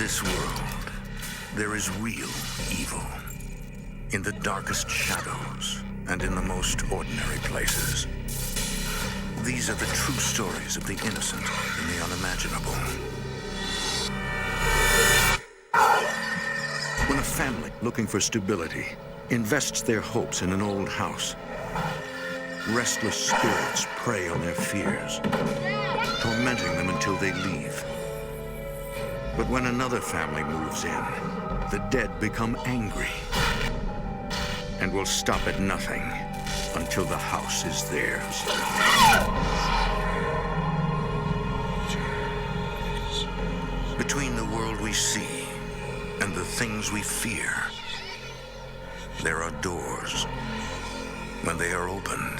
this world, there is real evil. In the darkest shadows and in the most ordinary places. These are the true stories of the innocent and the unimaginable. When a family looking for stability invests their hopes in an old house, restless spirits prey on their fears, tormenting them until they leave. But when another family moves in, the dead become angry and will stop at nothing until the house is theirs. Between the world we see and the things we fear, there are doors. When they are opened,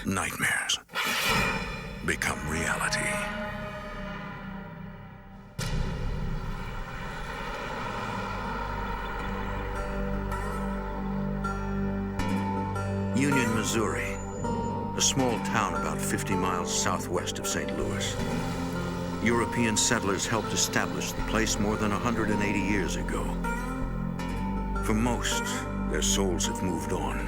nightmares become reality. Union, Missouri, a small town about 50 miles southwest of St. Louis. European settlers helped establish the place more than 180 years ago. For most, their souls have moved on.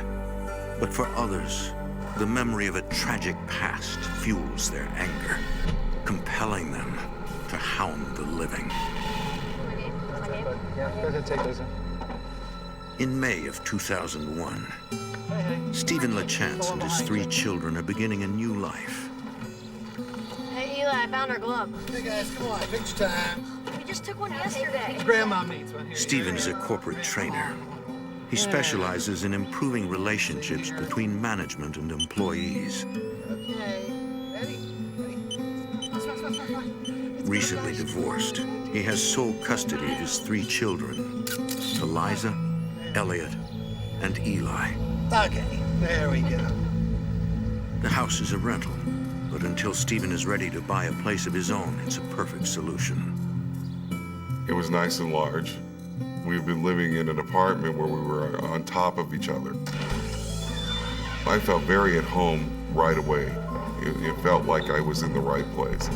But for others, the memory of a tragic past fuels their anger, compelling them to hound the living. Yeah, go ahead, take those in. In May of 2001, Stephen LaChance and his 3 children are beginning a new life. Hey, Eli, I found our glove. Hey, guys, come on, picture time. We just took one yesterday. Grandma meets one here. Stephen is a corporate trainer. He specializes in improving relationships between management and employees. Okay. Ready? Recently divorced, he has sole custody of his 3 children, Eliza, Elliot, and Eli. Okay, there we go. The house is a rental, but until Stephen is ready to buy a place of his own, it's a perfect solution. It was nice and large. We've been living in an apartment where we were on top of each other. I felt very at home right away. It felt like I was in the right place.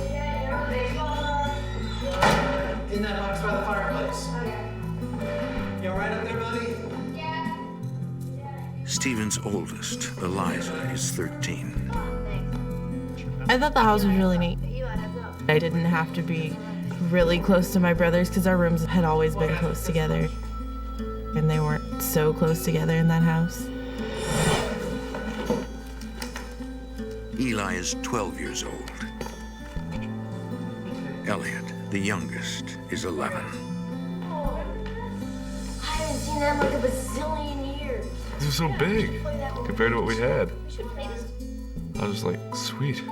In that box by the fireplace. You all right up there, buddy? Stephen's oldest, Eliza, is 13. I thought the house was really neat. I didn't have to be really close to my brothers because our rooms had always been close together. And they weren't so close together in that house. Eli is 12 years old. Elliot, the youngest, is 11. I haven't seen that in like a bazillion years. This was so big compared to what we had. We should play this. I was like, sweet.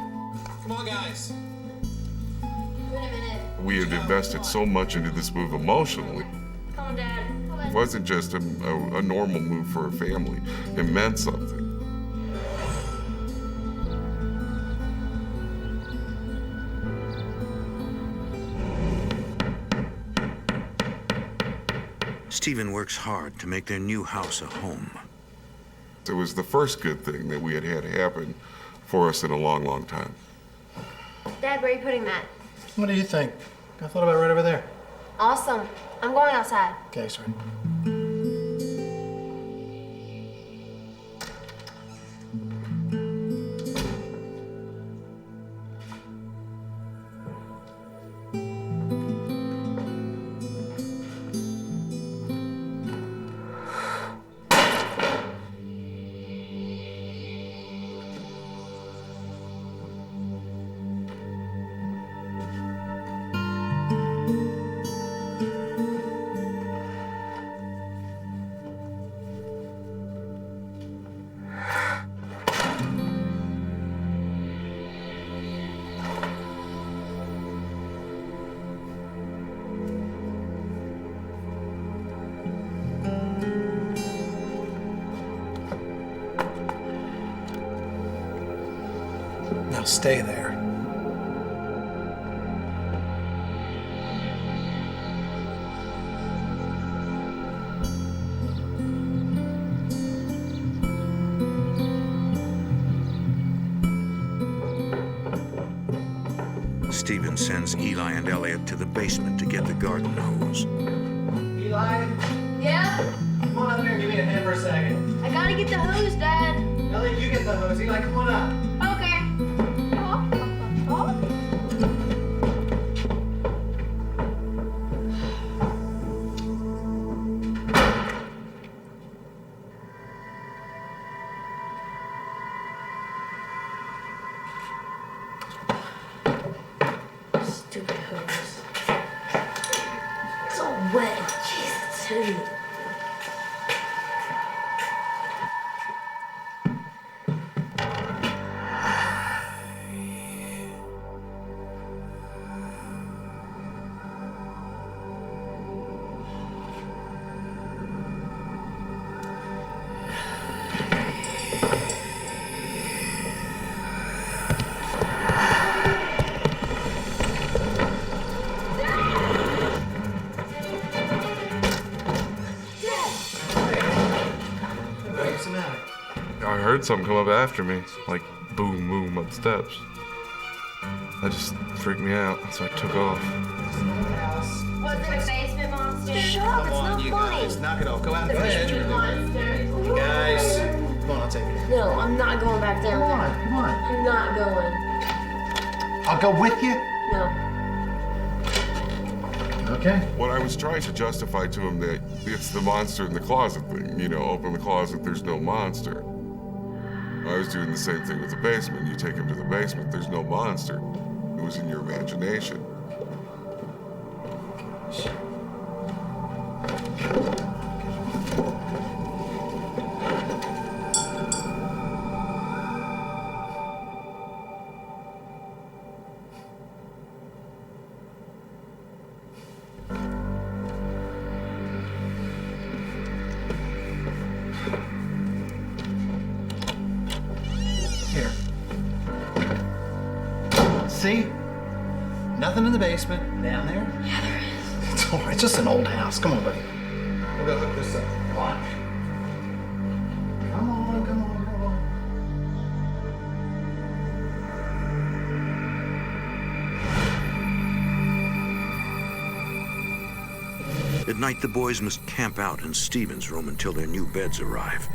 Come on, guys. Wait a minute. We had invested so much into this move emotionally. Come on, Dad. It wasn't just a normal move for a family. It meant something. Stephen works hard to make their new house a home. It was the first good thing that we had had happen for us in a long, long time. Dad, where are you putting that? What do you think? I thought about it right over there. Awesome. I'm going outside. Okay, sorry. Now stay there. Stephen sends Eli and Elliot to the basement to get the garden hose. Eli, Yeah? come on up here and give me a hand for a second. I gotta get the hose, Dad. Elliot, you get the hose. Eli, come on up. Okay. Stupid hose. It's all wet. Jeez, it's heavy. What's the matter? I heard something come up after me, like boom, boom up the steps. That just freaked me out, so I took off. Was it a basement monster? Shut up, it's not you funny. guys, knock it off. Go out. Go Basement ahead. monster. You guys, come on, I'll take it. No, I'm not going back down there. Come on. I'm not going. I'll go with you. No. Okay. When I was trying to justify to him that it's the monster in the closet thing, you know, open the closet, there's no monster. I was doing the same thing with the basement. You take him to the basement, there's no monster. It was in your imagination. Here. See? Nothing in the basement. Down there? Yeah, there is. It's all right. It's just an old house. Come on, buddy. We'll go hook this up. Come on. Come on, come on, come on. At night, the boys must camp out in Stephen's room until their new beds arrive.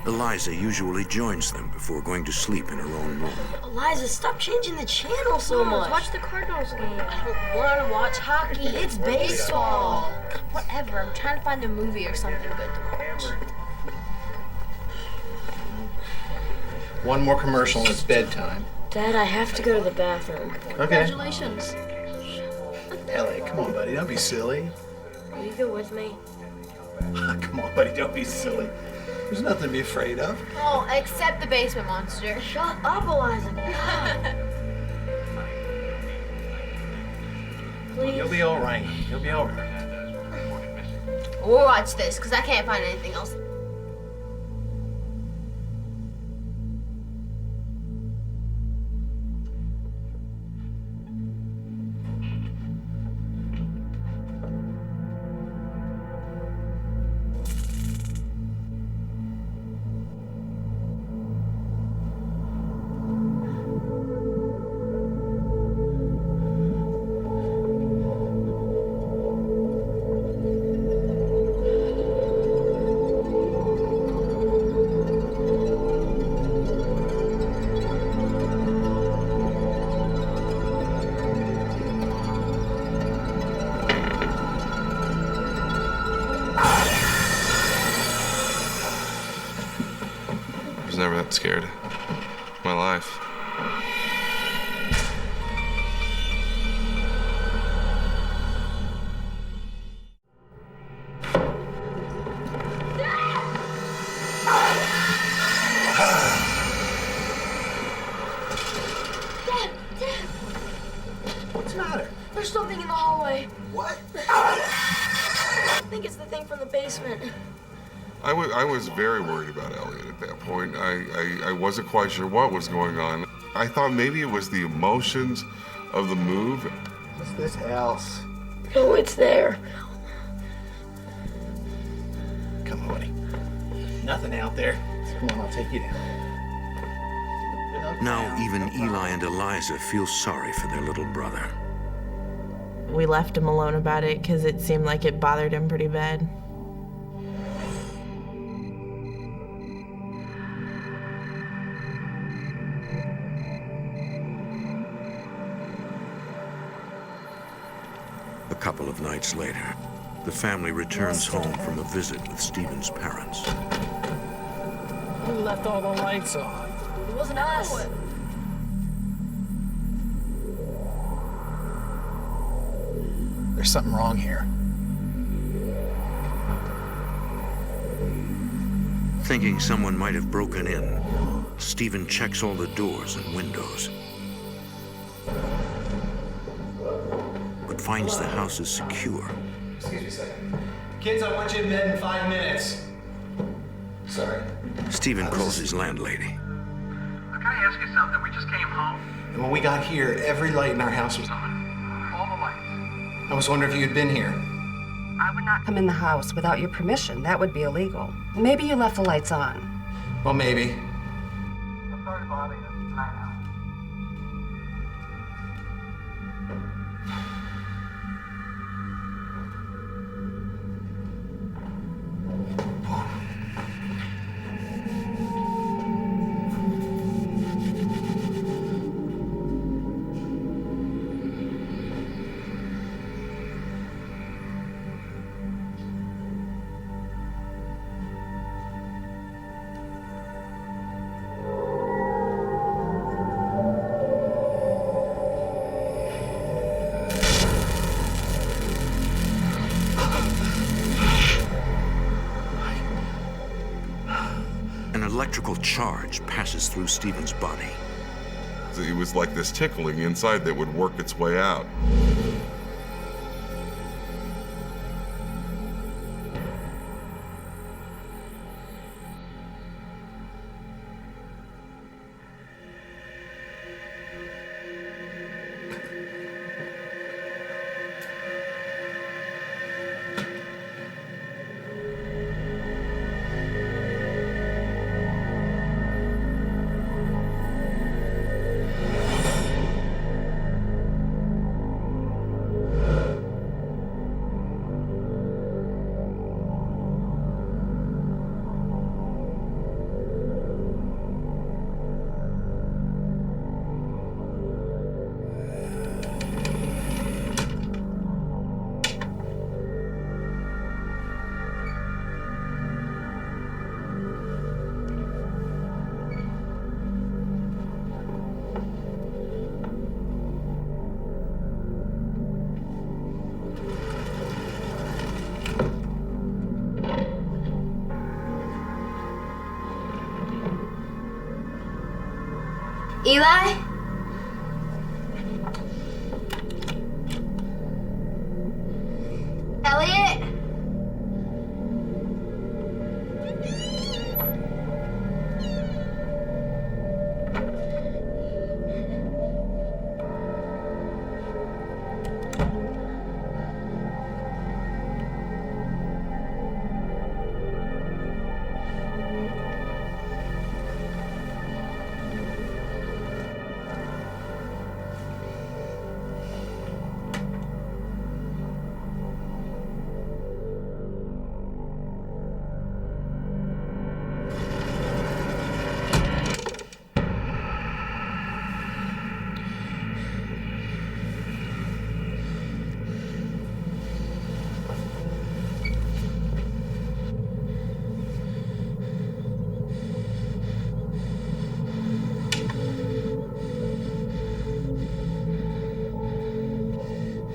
Eliza usually joins them before going to sleep in her own room. Eliza, stop changing the channel so much. Watch the Cardinals game. I don't want to watch hockey. It's baseball. Whatever. I'm trying to find a movie or something good to watch. One more commercial and it's bedtime. Dad, I have to go to the bathroom. Okay. Congratulations. Elliot, come on, buddy. Don't be silly. Will you go with me? Come on, buddy. Don't be silly. There's nothing to be afraid of. Oh, except the basement monster. Shut up, Eliza. God. Please. You'll be all right. You'll be all right. We'll watch this, because I can't find anything else. I was never that scared. My life. Dad, Dad, What's the matter? there's something in the hallway. What? I think it's the thing from the basement. I was very worried about Elliot at that point. I wasn't quite sure what was going on. I thought maybe it was the emotions of the move. What's this house? No, it's there. Come on, buddy. Nothing out there. Come on, I'll take you down. Now even Eli and Eliza feel sorry for their little brother. We left him alone about it because it seemed like it bothered him pretty bad. A couple of nights later, the family returns home from a visit with Stephen's parents. Who left all the lights on? It wasn't us. There's something wrong here. Thinking someone might have broken in, Stephen checks all the doors and windows, but finds the house is secure. Excuse me a second. Kids, I want you in bed in 5 minutes. Sorry. Stephen calls his landlady. Can I ask you something? We just came home. And when we got here, every light in our house was on. All the lights. I was wondering if you had been here. I would not come in the house without your permission. That would be illegal. Maybe you left the lights on. Well, maybe. I'm sorry to bother you. I know. An electrical charge passes through Stephen's body. It was like this tickling inside that would work its way out. Eli? Elliot?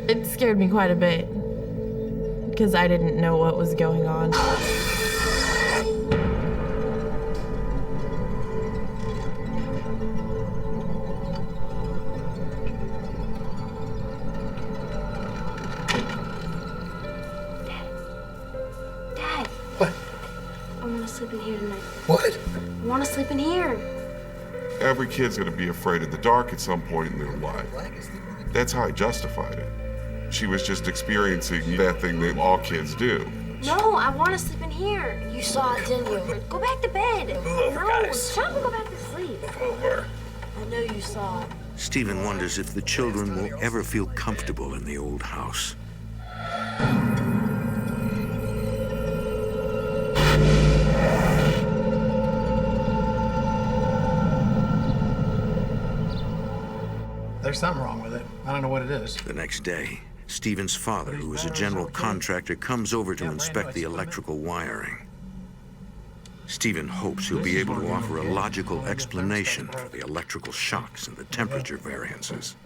It scared me quite a bit because I didn't know what was going on. Dad. What? I want to sleep in here tonight. What? I want to sleep in here. Every kid's gonna be afraid of the dark at some point in their life. That's how I justified it. She was just experiencing that thing that all kids do. No, I want to sleep in here. You saw it, didn't you? Go back to bed. Move over, no, guys. shut up and go back to sleep. Move over. you saw. Stephen wonders if the children will ever feel comfortable in the old house. There's something wrong with it. I don't know what it is. The next day, Stephen's father, who is a general contractor, comes over to inspect the electrical wiring. Stephen hopes he'll be able to offer a logical explanation for the electrical shocks and the temperature variances.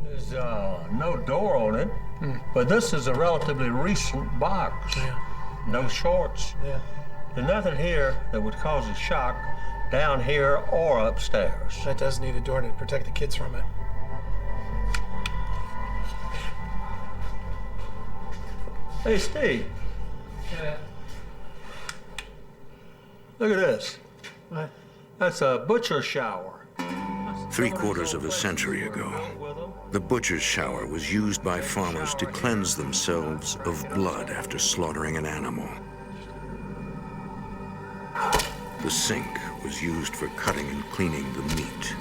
There's no door on it, but this is a relatively recent box. No shorts. There's nothing here that would cause a shock down here or upstairs. That does need a door to protect the kids from it. Hey, Steve. Look at this. What? That's a butcher shower. 3/4 of a century ago, the butcher's shower was used by farmers to cleanse themselves of blood after slaughtering an animal. The sink was used for cutting and cleaning the meat.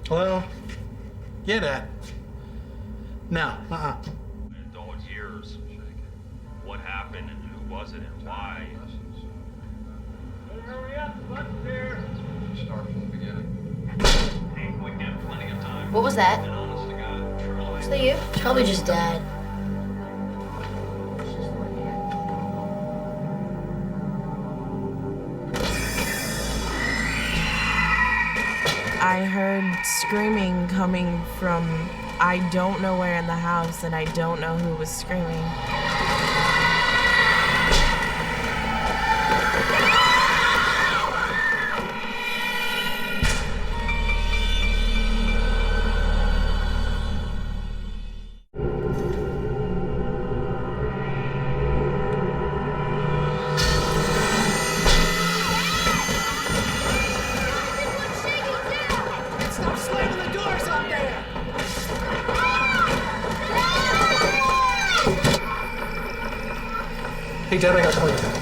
Hello? Yeah, Dad. No, In all years, what happened and who was it and why? Hurry up, button here. Start from the beginning. We have plenty of time. What was that? And honest to God, truly. Was that you? Probably just Dad. I heard screaming coming from I don't know where in the house, and I don't know who was screaming. Stop slamming the doors up there! Hey, Dad, I gotta call you back.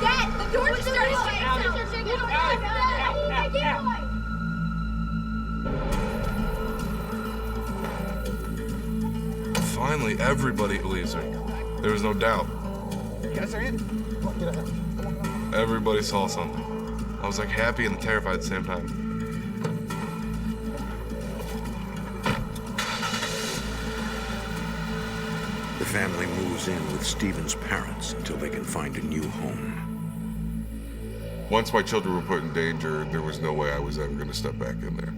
Dad, the doors are starting to shake. Finally, everybody believes her. There was no doubt. You guys are in? Come on, get ahead. Everybody saw something. I was like happy and terrified at the same time. The family moves in with Stephen's parents until they can find a new home. Once my children were put in danger, there was no way I was ever going to step back in there.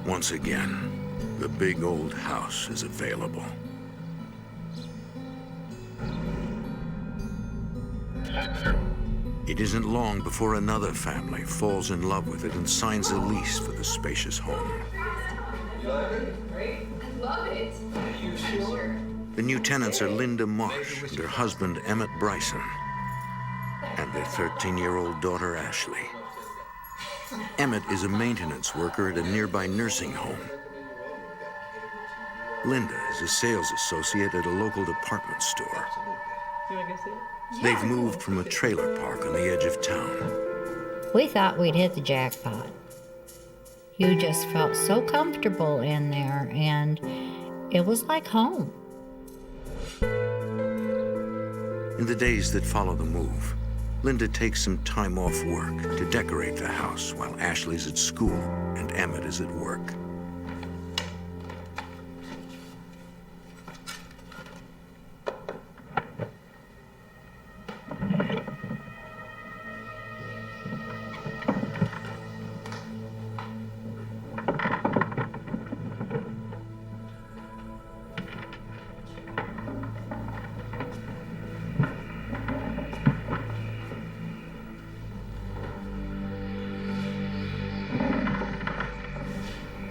Once again, the big old house is available. It isn't long before another family falls in love with it and signs a lease for the spacious home. I love it. The new tenants are Linda Marsh and her husband Emmett Bryson, and their 13-year-old daughter Ashley. Emmett is a maintenance worker at a nearby nursing home. Linda is a sales associate at a local department store. They've moved from a trailer park on the edge of town. We thought we'd hit the jackpot. You just felt so comfortable in there, and it was like home. In the days that follow the move, Linda takes some time off work to decorate the house while Ashley's at school and Emmett is at work.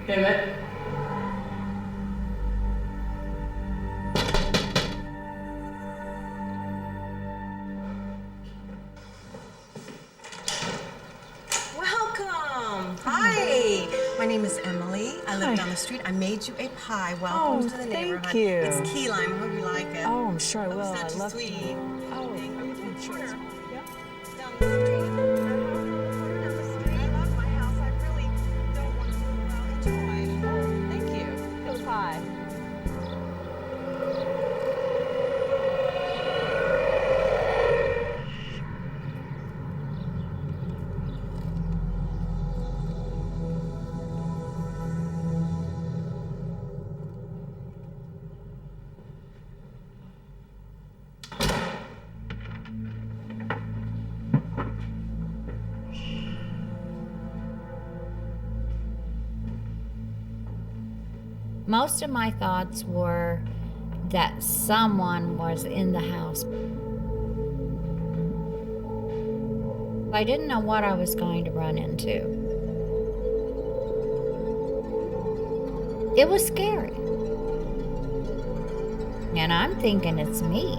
Emmett. Welcome. Hi. My name is Emily. I live down the street. I made you a pie. Welcome to the neighborhood. Thank you. It's key lime. Hope you like it. Oh, I'm sure I will. It's not I too love sweet. it. Oh, I'm sure. Yep. Down the street. I love my house. I really don't want to move out. Enjoy. Oh, thank you. For the pie. Most of my thoughts were that someone was in the house. I didn't know what I was going to run into. It was scary. And I'm thinking it's me.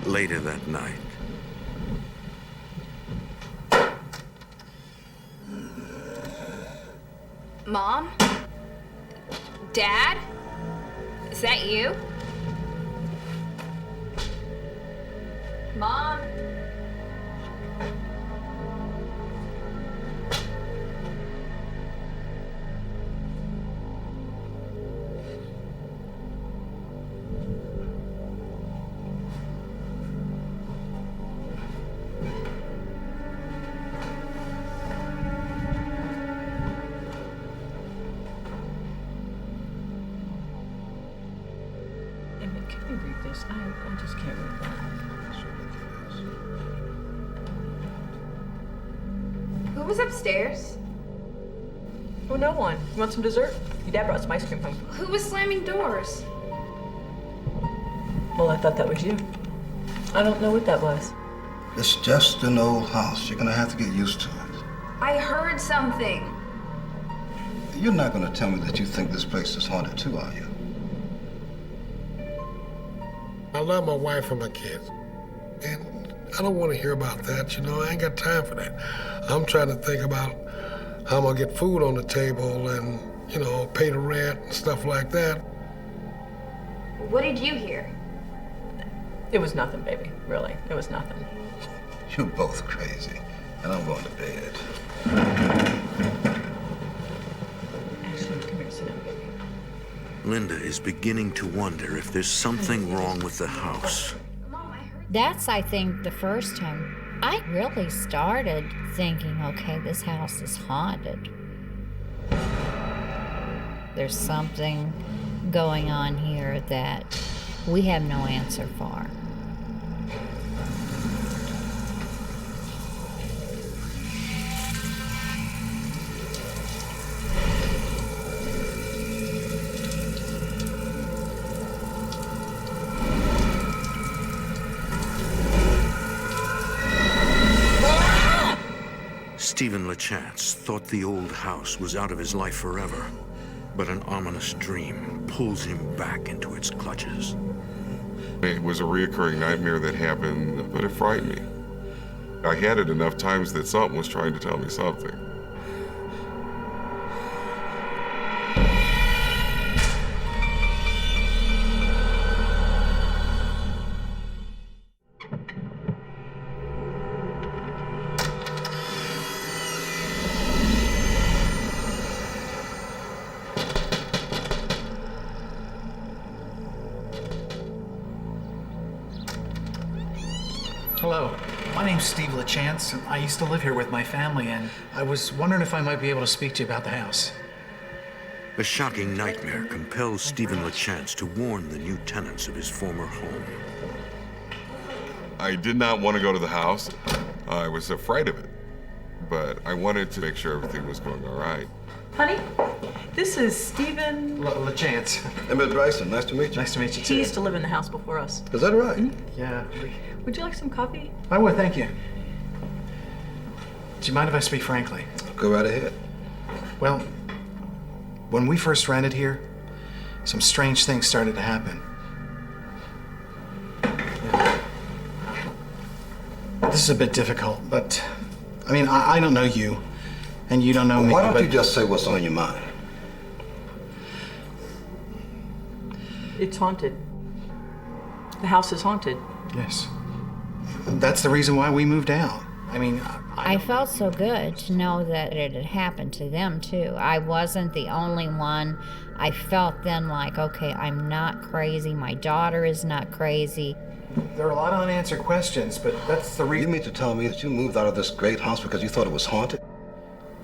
Later that night, Mom? Dad? Is that you? Mom? Emmett, can you read this? I just can't read that. Who was upstairs? Oh, no one. You want some dessert? Your dad brought some ice cream home. Who was slamming doors? Well, I thought that was you. I don't know what that was. It's just an old house. You're gonna have to get used to it. I heard something. You're not gonna tell me that you think this place is haunted too, are you? I love my wife and my kids. And I don't want to hear about that, you know, I ain't got time for that. I'm trying to think about how I'm gonna get food on the table and, you know, pay the rent and stuff like that. What did you hear? It was nothing, baby. Really. It was nothing. You're both crazy, and I'm going to bed. Ashley, come here, sit down, baby. Linda is beginning to wonder if there's something wrong with the house. That's, I think, the first time I really started thinking, okay, this house is haunted. There's something going on here that we have no answer for. Stephen LeChance thought the old house was out of his life forever, but an ominous dream pulls him back into its clutches. It was a reoccurring nightmare that happened, but it frightened me. I had it enough times that something was trying to tell me something. name's Steve LaChance. I used to live here with my family, and I was wondering if I might be able to speak to you about the house. A shocking nightmare compels Stephen LaChance to warn the new tenants of his former home. I did not want to go to the house. I was afraid of it, but I wanted to make sure everything was going all right. Honey, this is Stephen LaChance. And Miss Bryson, nice to meet you. Nice to meet you, too. He used to live in the house before us. Is that right? Mm-hmm. Yeah. Would you like some coffee? I would, thank you. Do you mind if I speak frankly? Go right ahead. Well, when we first rented here, some strange things started to happen. Yeah. This is a bit difficult, but I mean, I don't know you, and you don't know me. Why don't you just say what's on your mind? It's haunted. The house is haunted. Yes. That's the reason why we moved out. I mean, I felt so good to know that it had happened to them, too. I wasn't the only one. I felt then like, okay, I'm not crazy. My daughter is not crazy. There are a lot of unanswered questions, but that's the reason. You mean to tell me that you moved out of this great house because you thought it was haunted?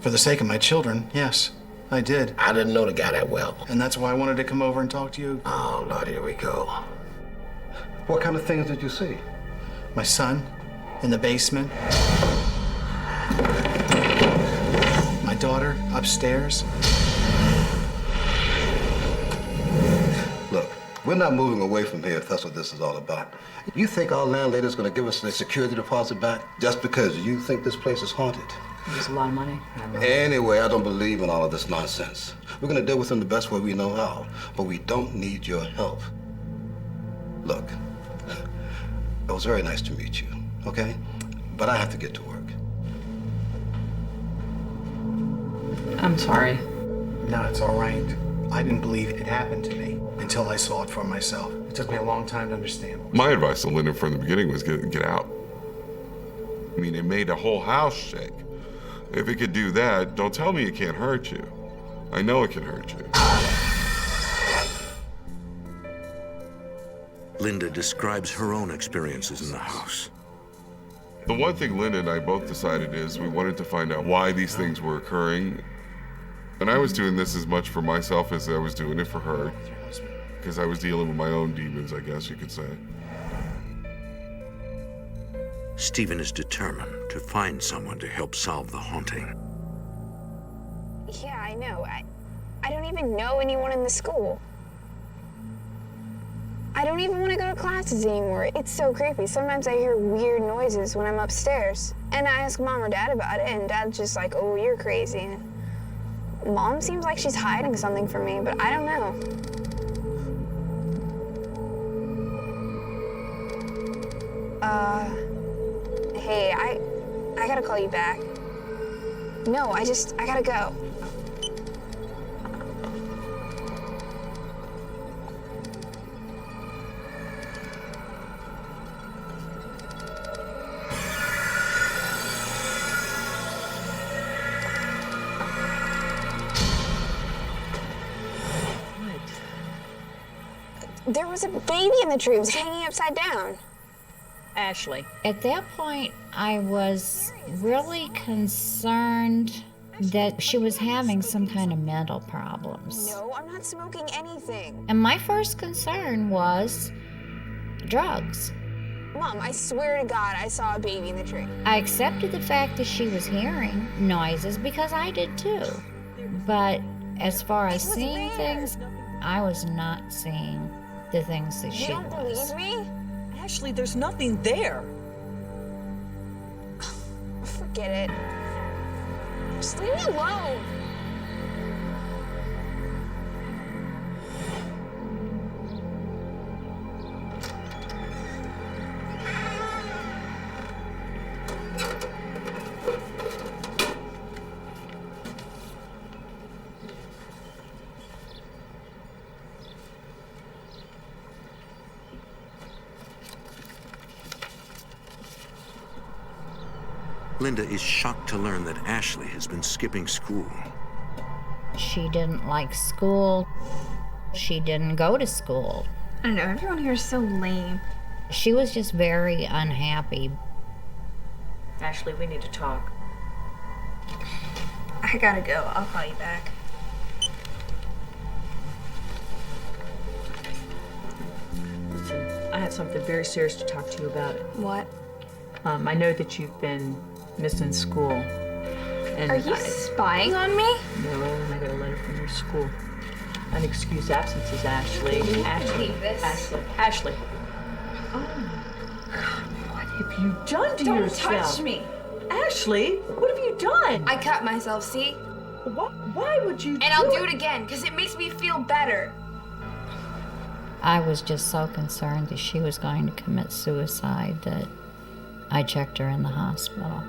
For the sake of my children, yes, I did. I didn't know the guy that well. And that's why I wanted to come over and talk to you. Oh, Lord, here we go. What kind of things did you see? My son in the basement. My daughter upstairs. Look, we're not moving away from here if that's what this is all about. You think our landlady's gonna give us the security deposit back just because you think this place is haunted? There's a lot of money. Anyway, I don't believe in all of this nonsense. We're gonna deal with them the best way we know how, but we don't need your help. Look, it was very nice to meet you, okay? But I have to get to work. I'm sorry. No, it's all right. I didn't believe it happened to me until I saw it for myself. It took me a long time to understand. My advice to Linda from the beginning was get out. I mean, it made the whole house shake. If it could do that, don't tell me it can't hurt you. I know it can hurt you. Linda describes her own experiences in the house. The one thing Linda and I both decided is we wanted to find out why these things were occurring. And I was doing this as much for myself as I was doing it for her, because I was dealing with my own demons, I guess you could say. Stephen is determined to find someone to help solve the haunting. Yeah, I know. I don't even know anyone in the school. I don't even want to go to classes anymore. It's so creepy. Sometimes I hear weird noises when I'm upstairs. And I ask Mom or Dad about it, and Dad's just like, oh, you're crazy. And Mom seems like she's hiding something from me, but I don't know. Hey, I gotta call you back. No, I gotta go. There was a baby in the tree. It was hanging upside down. Ashley. At that point, I was really concerned that she was having some kind of mental problems. No, I'm not smoking anything. And my first concern was drugs. Mom, I swear to God, I saw a baby in the tree. I accepted the fact that she was hearing noises because I did too. But as far as seeing things, I was not seeing the things that she was. You don't believe me? Ashley, there's nothing there. Forget it. Just leave me alone. Linda is shocked to learn that Ashley has been skipping school. She didn't like school. She didn't go to school. I don't know, everyone here is so lame. She was just very unhappy. Ashley, we need to talk. I gotta go. I'll call you back. Listen, I have something very serious to talk to you about. What? I know that you've been missing school. And Are you spying on me? No, I got a letter from your school. Unexcused absences, Ashley. Can you Ashley. believe this? Ashley. Oh my God, what have you done to yourself? Don't touch me. Ashley, what have you done? I cut myself, see? Why would you And I'll do it again, because it makes me feel better. I was just so concerned that she was going to commit suicide that I checked her in the hospital.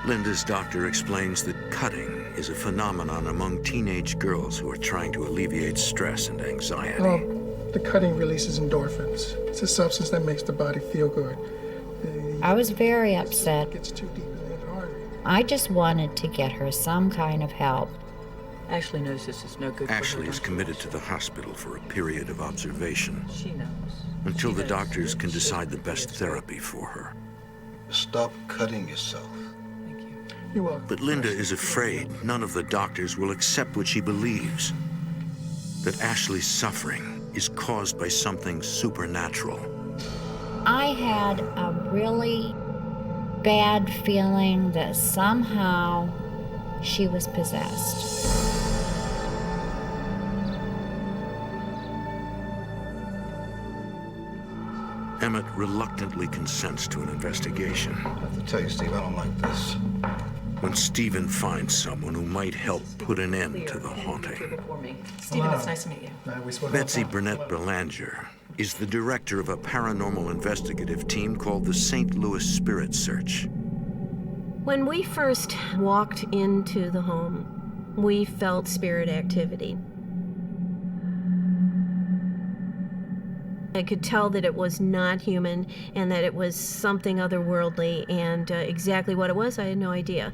Linda's doctor explains that cutting is a phenomenon among teenage girls who are trying to alleviate stress and anxiety. The cutting releases endorphins. It's a substance that makes the body feel good. I was very upset. It gets too deep in the artery. I just wanted to get her some kind of help. Ashley knows this is no good for her. Ashley is committed to the hospital for a period of observation She knows. until the doctors can decide the best therapy for her. Stop cutting yourself. You're welcome. But Linda is afraid none of the doctors will accept what she believes, that Ashley's suffering is caused by something supernatural. I had a really bad feeling that somehow she was possessed. Emmett reluctantly consents to an investigation. I have to tell you, Steve, I don't like this. When Stephen finds someone who might help put an end to the haunting. Stephen, it's nice to meet you. Betsy Burnett Belanger is the director of a paranormal investigative team called the St. Louis Spirit Search. When we first walked into the home, we felt spirit activity. I could tell that it was not human and that it was something otherworldly, and exactly what it was, I had no idea.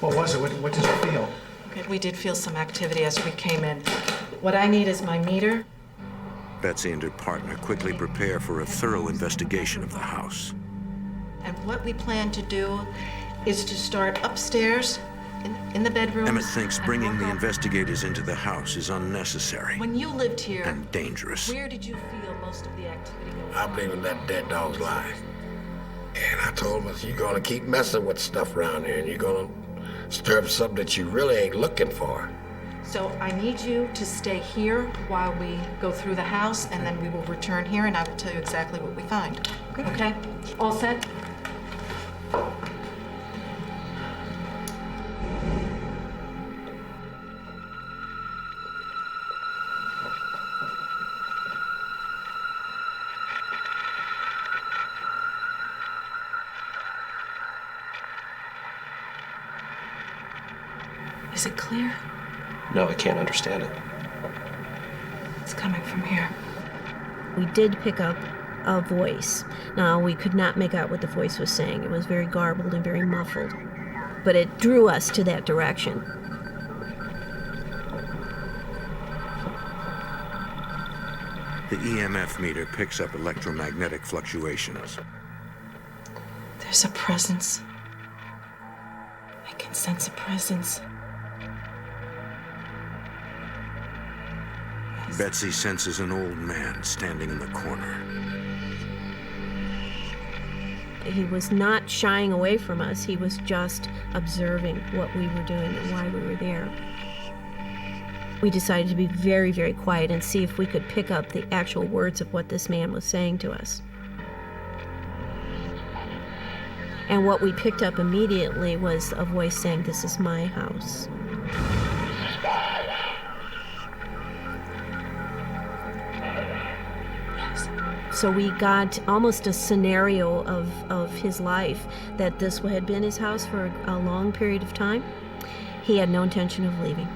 What was it? What did you feel? Okay, we did feel some activity as we came in. What I need is my meter. Betsy and her partner quickly prepare for a thorough investigation of the house. And what we plan to do is to start upstairs in the bedroom. Emmett thinks bringing the investigators into the house is unnecessary When you lived here, and dangerous. where did you feel most of the activity going I believe in that dead dog's lie. And I told him, you're gonna keep messing with stuff around here and you're gonna stir up something that you really ain't looking for. So I need you to stay here while we go through the house, and then we will return here and I will tell you exactly what we find. Okay? All set? Is it clear? No, I can't understand it. It's coming from here. We did pick up a voice. Now, we could not make out what the voice was saying. It was very garbled and very muffled. But it drew us to that direction. The EMF meter picks up electromagnetic fluctuations. There's a presence. I can sense a presence. Betsy senses an old man standing in the corner. He was not shying away from us. He was just observing what we were doing and why we were there. We decided to be very, very quiet and see if we could pick up the actual words of what this man was saying to us. And what we picked up immediately was a voice saying, "This is my house." So we got almost a scenario of his life, that this had been his house for a long period of time. He had no intention of leaving.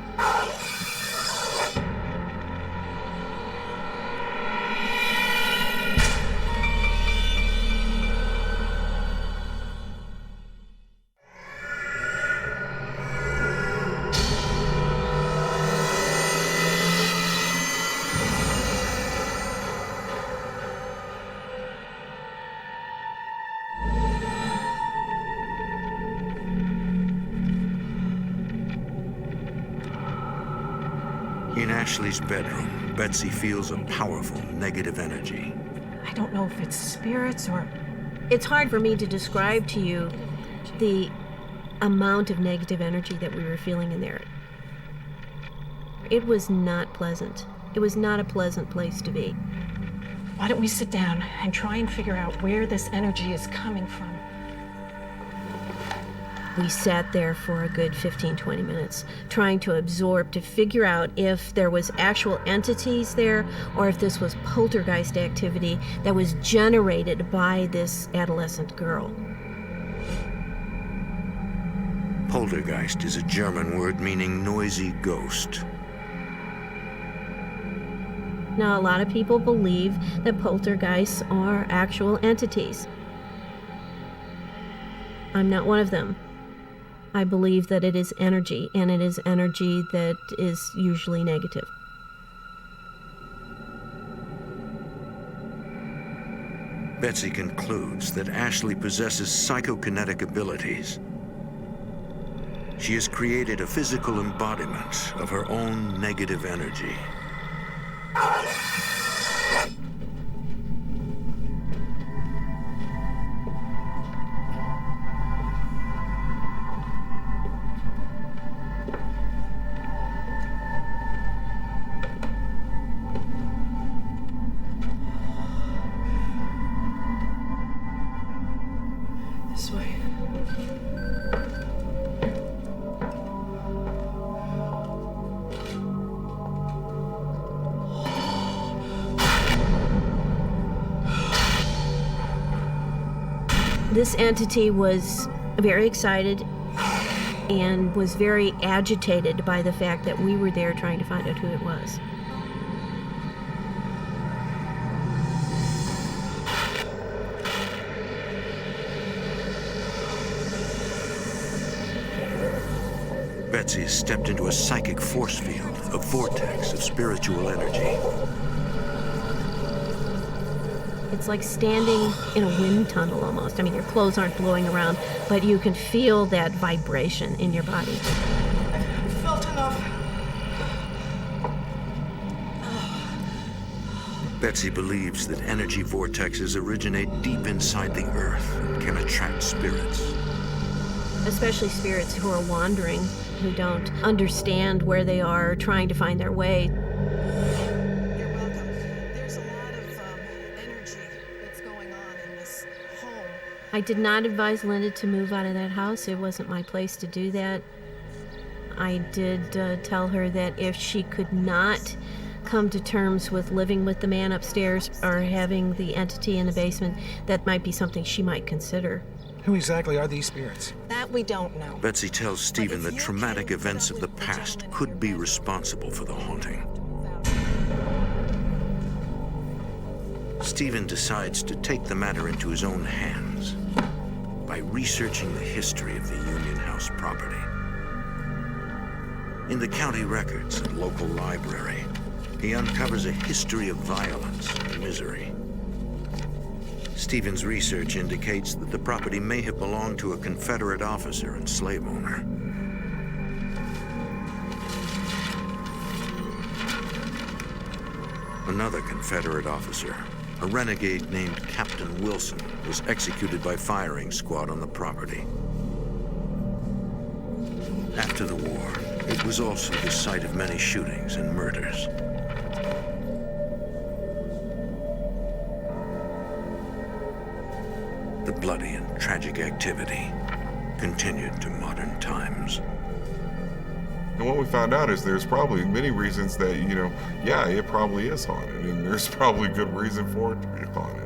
Ashley's bedroom, Betsy feels a powerful negative energy. I don't know if it's spirits or... It's hard for me to describe to you the amount of negative energy that we were feeling in there. It was not pleasant. It was not a pleasant place to be. Why don't we sit down and try and figure out where this energy is coming from? We sat there for a good 15, 20 minutes, trying to absorb, to figure out if there was actual entities there or if this was poltergeist activity that was generated by this adolescent girl. Poltergeist is a German word meaning noisy ghost. Now, a lot of people believe that poltergeists are actual entities. I'm not one of them. I believe that it is energy, and it is energy that is usually negative. Betsy concludes that Ashley possesses psychokinetic abilities. She has created a physical embodiment of her own negative energy. This way. This entity was very excited and was very agitated by the fact that we were there trying to find out who it was. Betsy has stepped into a psychic force field, a vortex of spiritual energy. It's like standing in a wind tunnel almost. I mean, your clothes aren't blowing around, but you can feel that vibration in your body. I felt enough. Betsy believes that energy vortexes originate deep inside the earth and can attract spirits. Especially spirits who are wandering, who don't understand where they are, trying to find their way. You're welcome. There's a lot of energy that's going on in this home. I did not advise Linda to move out of that house. It wasn't my place to do that. I did tell her that if she could not come to terms with living with the man upstairs or having the entity in the basement, that might be something she might consider. Who exactly are these spirits? That we don't know. Betsy tells Stephen that traumatic events of the past could be responsible for the haunting. Stephen decides to take the matter into his own hands by researching the history of the Union House property. In the county records and local library, he uncovers a history of violence and misery. Stephen's research indicates that the property may have belonged to a Confederate officer and slave owner. Another Confederate officer, a renegade named Captain Wilson, was executed by firing squad on the property. After the war, it was also the site of many shootings and murders. The bloody and tragic activity continued to modern times. And what we found out is there's probably many reasons that, yeah, it probably is haunted, and there's probably good reason for it to be haunted.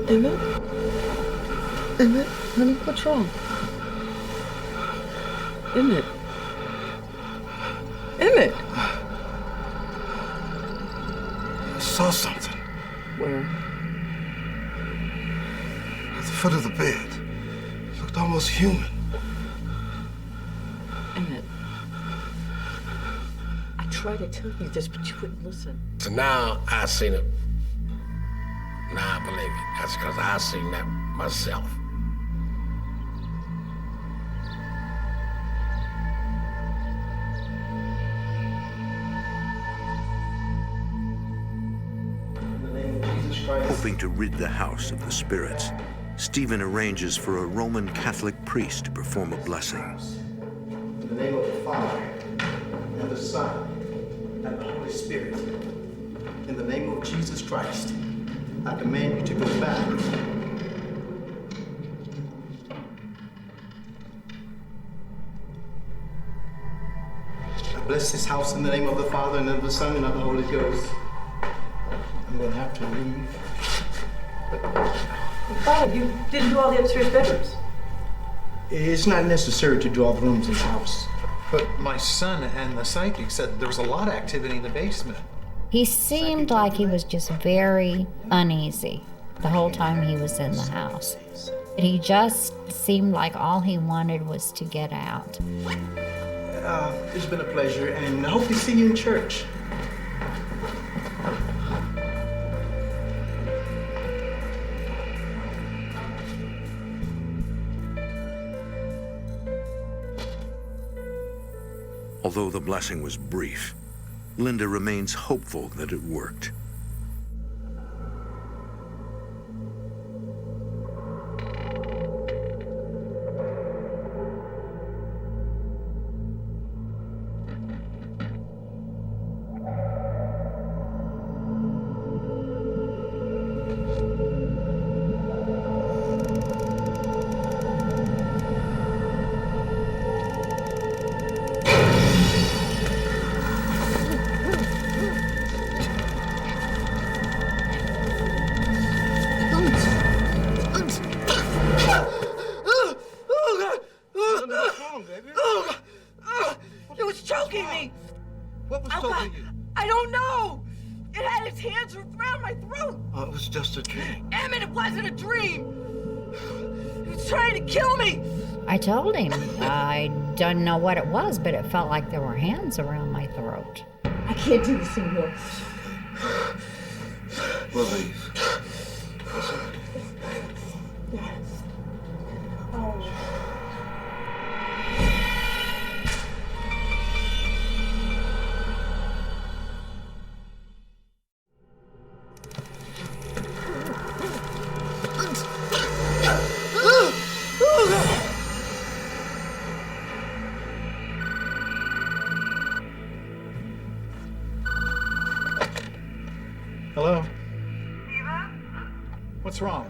Emma? Emmett, honey, what's wrong? Emmett. Emmett! I saw something. Where? At the foot of the bed. It looked almost human. Emmett. I tried to tell you this, but you wouldn't listen. So now I seen it. Now I believe it. That's because I seen that myself. Hoping to rid the house of the spirits, Stephen arranges for a Roman Catholic priest to perform a blessing. In the name of the Father, and the Son, and the Holy Spirit, in the name of Jesus Christ, I command you to go back. I bless this house in the name of the Father, and of the Son, and of the Holy Ghost. I'm going to have to leave. Father, you didn't do all the upstairs bedrooms. It's not necessary to do all the rooms in the house. But my son and the psychic said there was a lot of activity in the basement. He seemed like he was just very uneasy the whole time he was in the house. He just seemed like all he wanted was to get out. It's been a pleasure, and I hope to see you in church. Although the blessing was brief, Linda remains hopeful that it worked. It was choking me. What was choking you? I don't know. It had its hands around my throat. Oh, it was just a dream. Emmett, it wasn't a dream. It was trying to kill me. I told him I don't know what it was, but it felt like there were hands around my throat. I can't do this anymore. We'll leave. Hello? What's wrong?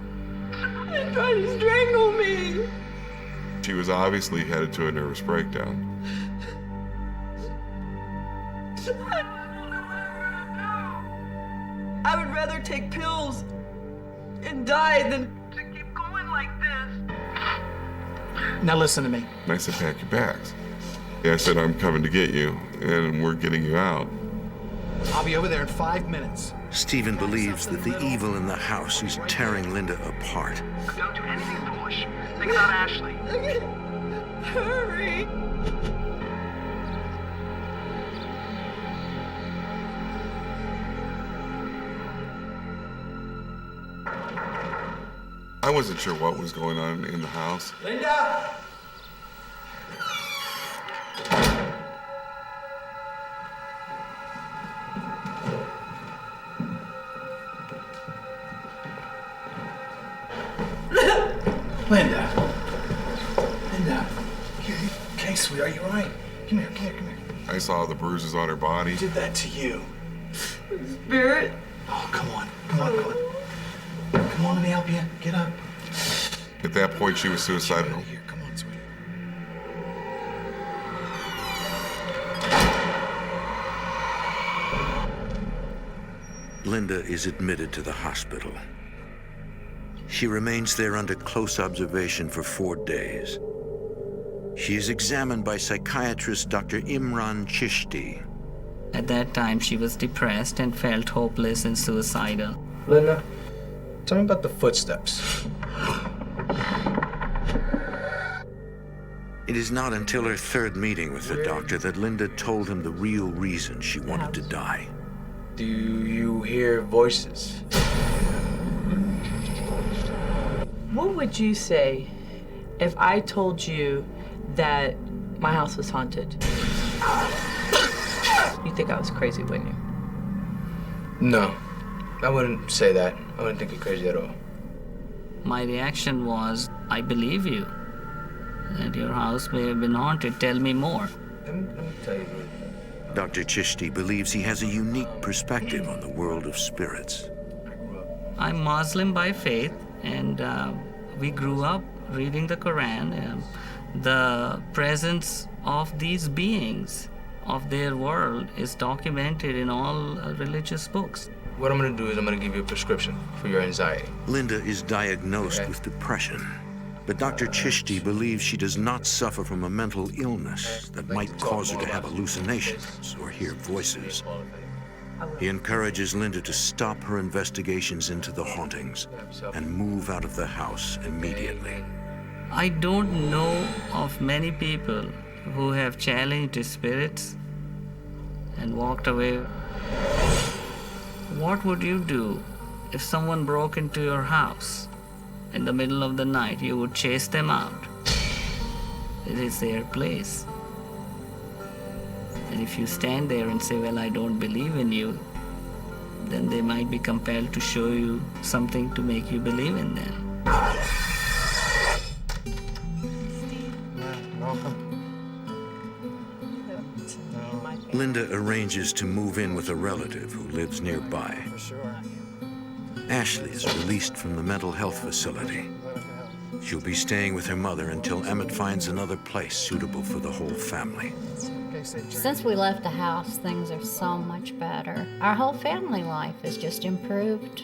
They're trying to strangle me. She was obviously headed to a nervous breakdown. I would rather take pills and die than To keep going like this. Now listen to me. And I said, pack your bags. Yeah, I said, I'm coming to get you, and we're getting you out. I'll be over there in 5 minutes. Stephen believes that the evil in the house is tearing Linda apart. Don't do anything foolish. Think about Ashley. Hurry. I wasn't sure what was going on in the house. Linda! Linda. Linda. Okay, sweetheart, are you all right? Come here, come here, come here. I saw the bruises on her body. Who did that to you? Spirit. Oh, come on. Come on, come on. Come on, let me help you. Get up. At that point, she was suicidal. Here, come on, sweetie. Linda is admitted to the hospital. She remains there under close observation for 4 days. She is examined by psychiatrist Dr. Imran Chishti. At that time, she was depressed and felt hopeless and suicidal. Linda, tell me about the footsteps. It is not until her 3rd meeting with the doctor that Linda told him the real reason she wanted to die. Do you hear voices? What would you say if I told you that my house was haunted? You'd think I was crazy, wouldn't you? No, I wouldn't say that. I wouldn't think you're crazy at all. My reaction was, I believe you. That your house may have been haunted. Tell me more. Let me tell you. Dr. Chishti believes he has a unique perspective on the world of spirits. I'm Muslim by faith, and we grew up reading the Quran. The presence of these beings, of their world, is documented in all religious books. What I'm going to do is I'm going to give you a prescription for your anxiety. Linda is diagnosed with depression, but Dr. Chishti believes she does not suffer from a mental illness that might cause her to have hallucinations or hear voices. He encourages Linda to stop her investigations into the hauntings and move out of the house immediately. I don't know of many people who have challenged spirits and walked away. What would you do if someone broke into your house in the middle of the night? You would chase them out. It is their place. And if you stand there and say, well, I don't believe in you, then they might be compelled to show you something to make you believe in them. Linda arranges to move in with a relative who lives nearby. Ashley is released from the mental health facility. She'll be staying with her mother until Emmett finds another place suitable for the whole family. Since we left the house, things are so much better. Our whole family life has just improved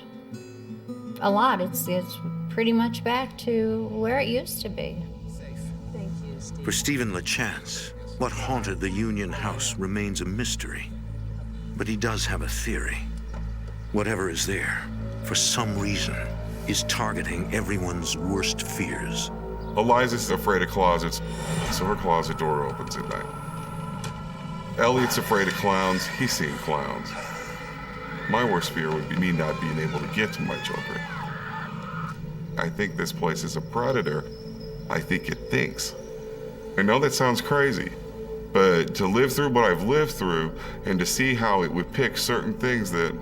a lot. It's pretty much back to where it used to be. For Stephen LaChance, what haunted the Union House remains a mystery. But he does have a theory. Whatever is there, for some reason, is targeting everyone's worst fears. Eliza's afraid of closets, so her closet door opens at night. Elliot's afraid of clowns. He's seen clowns. My worst fear would be me not being able to get to my children. I think this place is a predator. I think it thinks. I know that sounds crazy, but to live through what I've lived through and to see how it would pick certain things that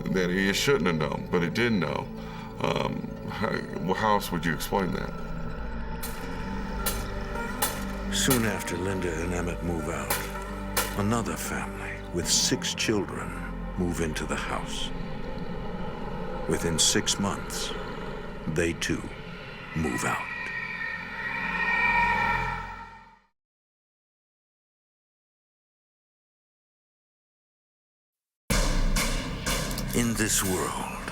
it shouldn't have known, but it did know, how else would you explain that? Soon after Linda and Emmett move out, another family with 6 children move into the house. Within 6 months, they too move out. In this world,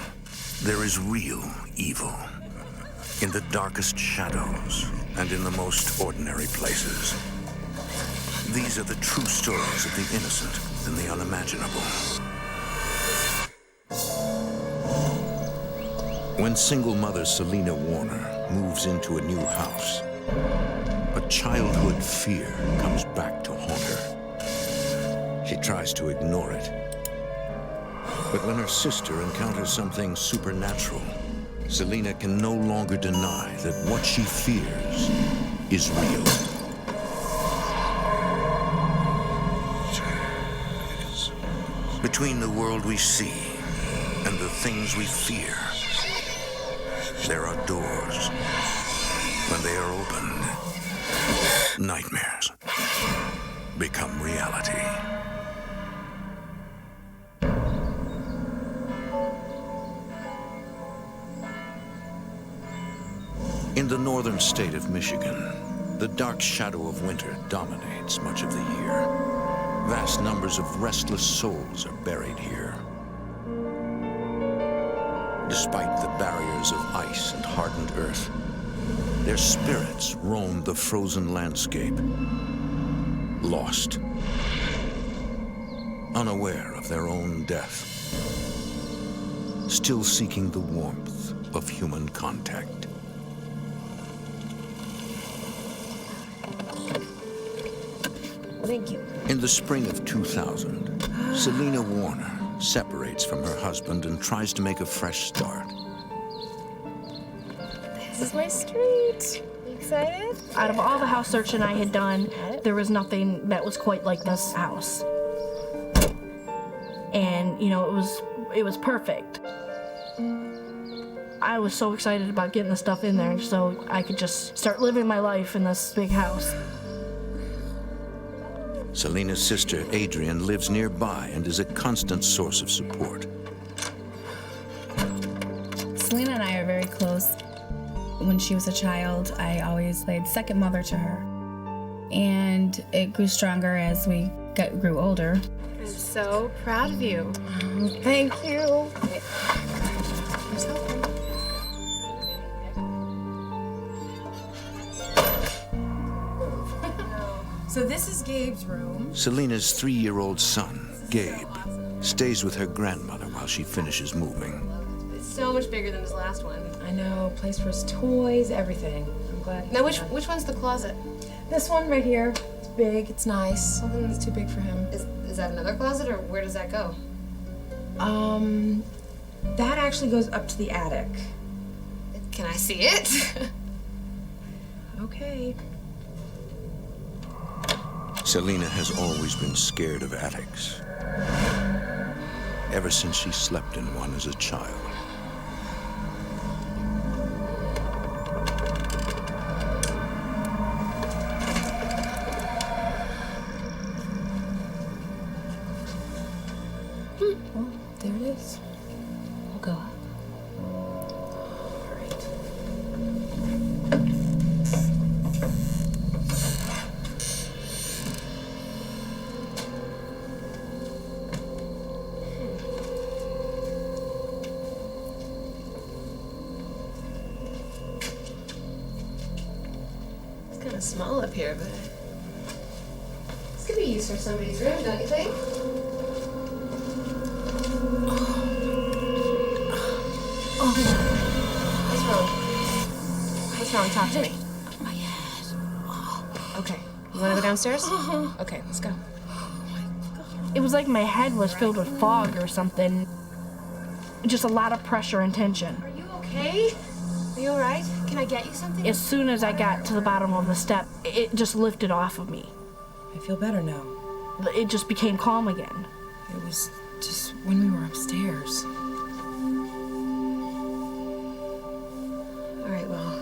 there is real evil. In the darkest shadows and in the most ordinary places. These are the true stories of the innocent and the unimaginable. When single mother Selena Warner moves into a new house, a childhood fear comes back to haunt her. She tries to ignore it. But when her sister encounters something supernatural, Selena can no longer deny that what she fears is real. Between the world we see and the things we fear, there are doors. When they are opened, nightmares become reality. In the northern state of Michigan, the dark shadow of winter dominates much of the year. Vast numbers of restless souls are buried here. Despite the barriers of ice and hardened earth, their spirits roam the frozen landscape, lost, unaware of their own death, still seeking the warmth of human contact. Thank you. In the spring of 2000, Selena Warner separates from her husband and tries to make a fresh start. This is my street. You excited? Out of all the house searching I had done, there was nothing that was quite like this house. And, you know, it was perfect. I was so excited about getting the stuff in there so I could just start living my life in this big house. Selena's sister, Adrian, lives nearby and is a constant source of support. Selena and I are very close. When she was a child, I always played second mother to her. And it grew stronger as we grew older. I'm so proud of you. Thank you. So this is Gabe's room. Selena's 3-year-old son, Gabe, stays with her grandmother while she finishes moving. It's so much bigger than his last one. I know, place for his toys, everything. I'm glad he's Now, which back. one's the closet? This one right here. It's big, it's nice. It's too big for him. Is that another closet, or where does that go? That actually goes up to the attic. Can I see it? Okay. Selena has always been scared of attics, ever since she slept in one as a child. Well, there it is. We'll go up. It's kind of small up here, but this could be used for somebody's room, don't you think? What's wrong? What's wrong? Talk to me. My head. Okay. You want to go downstairs? Okay, let's go. It was like my head was filled with fog or something. Just a lot of pressure and tension. Are you okay? Are you all right? Can I get you something? As soon as I got to the bottom of the step, it just lifted off of me. I feel better now. It just became calm again. It was just when we were upstairs. All right, well.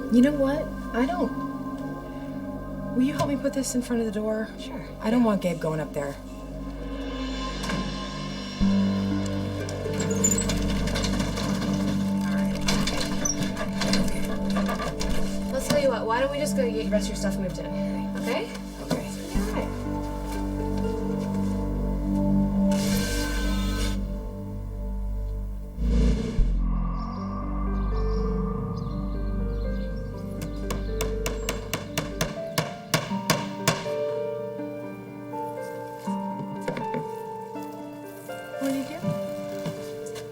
You know what? Will you help me put this in front of the door? Sure. I don't want Gabe going up there. Let's tell you what, why don't we just go get the rest of your stuff moved in, okay? Okay. All right. What do you do?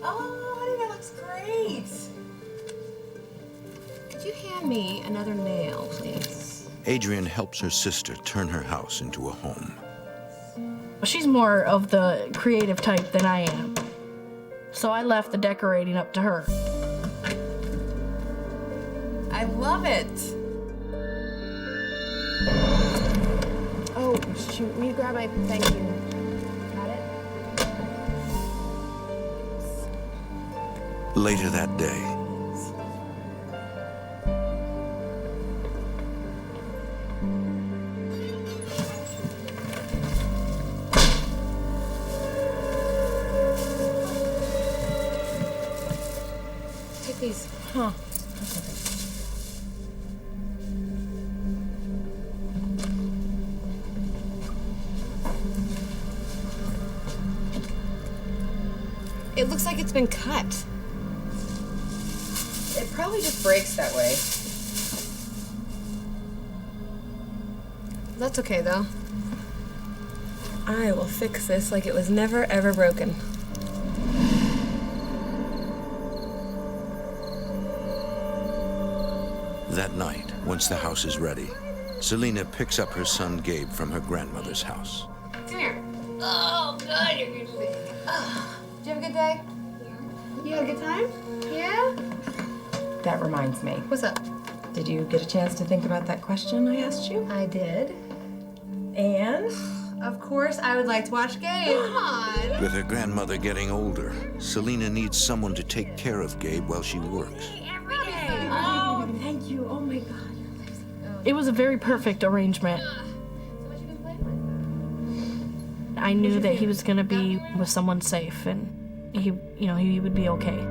Oh, honey, that looks great. Could you hand me another nail, please? Adrian helps her sister turn her house into a home. She's more of the creative type than I am. So I left the decorating up to her. I love it. Oh, shoot. Will you grab my thank you? Got it? Later that day, Take these. Huh. It looks like it's been cut. It probably just breaks that way. That's okay, though. I will fix this like it was never, ever broken. That night, once the house is ready, Selena picks up her son Gabe from her grandmother's house. Come here. Oh, good. You're good today. Did you have a good day? Yeah. You had a good time? Yeah? That reminds me. What's up? Did you get a chance to think about that question I asked you? I did. And? Of course, I would like to watch Gabe. Come on. With her grandmother getting older, Selena needs someone to take care of Gabe while she works. Oh, thank you. Oh my God. It was a very perfect arrangement. I knew that he was gonna be with someone safe, and he would be okay.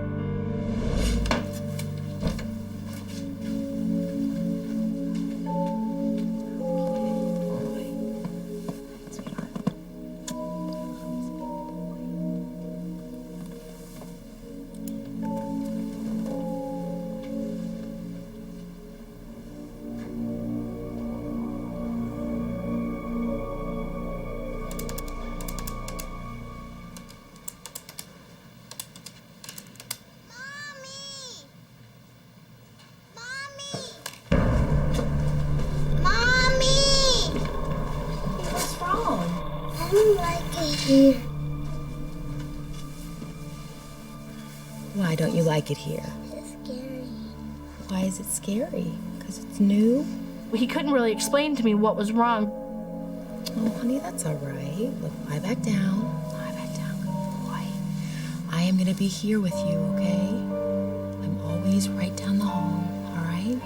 Why don't you like it here? It's scary. Why is it scary? Because it's new? He couldn't really explain to me what was wrong. Oh, honey, that's all right. Look, lie back down. Lie back down, good boy. I am going to be here with you, okay? I'm always right down the hall, all right?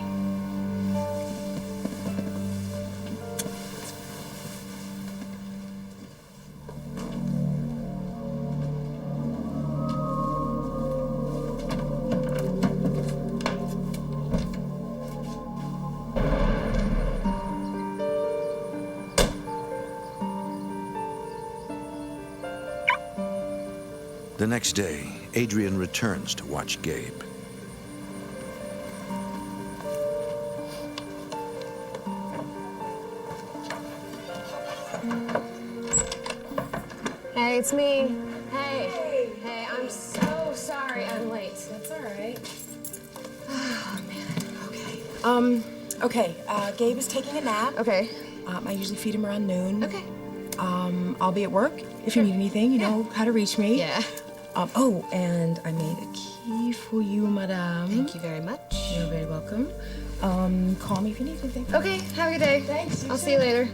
The next day, Adrian returns to watch Gabe. Hey, it's me. Hey. Hey, I'm so sorry I'm late. That's all right. Oh, man. Okay. Gabe is taking a nap. Okay. I usually feed him around noon. Okay. I'll be at work. If you need anything, you know how to reach me. Yeah. Oh, and I made a key for you, madame. Thank you very much. You're very welcome. Call me if you need anything. Okay, have a good day. Thanks. I'll see you later.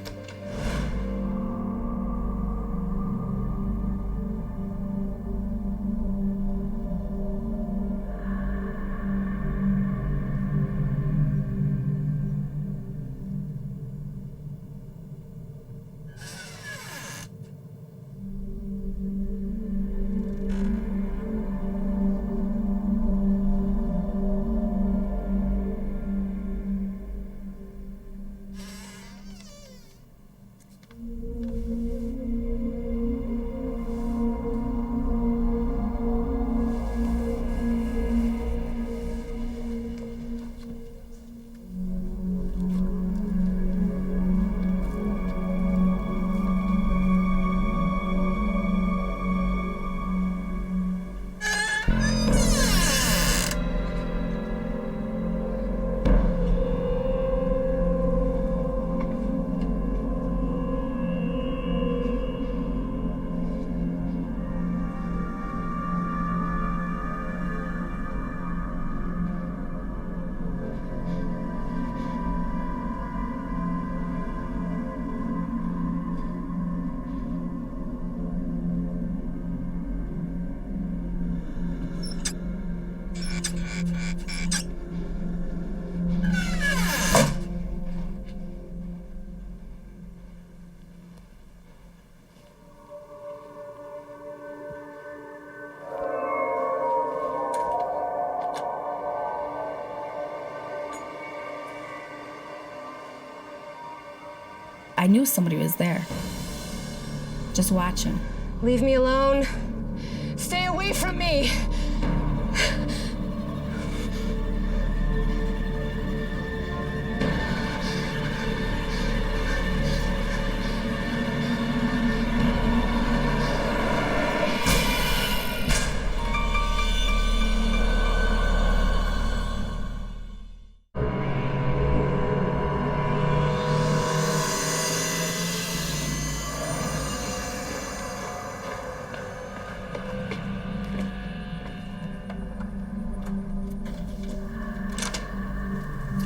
I knew somebody was there. Just watching. Leave me alone. Stay away from me!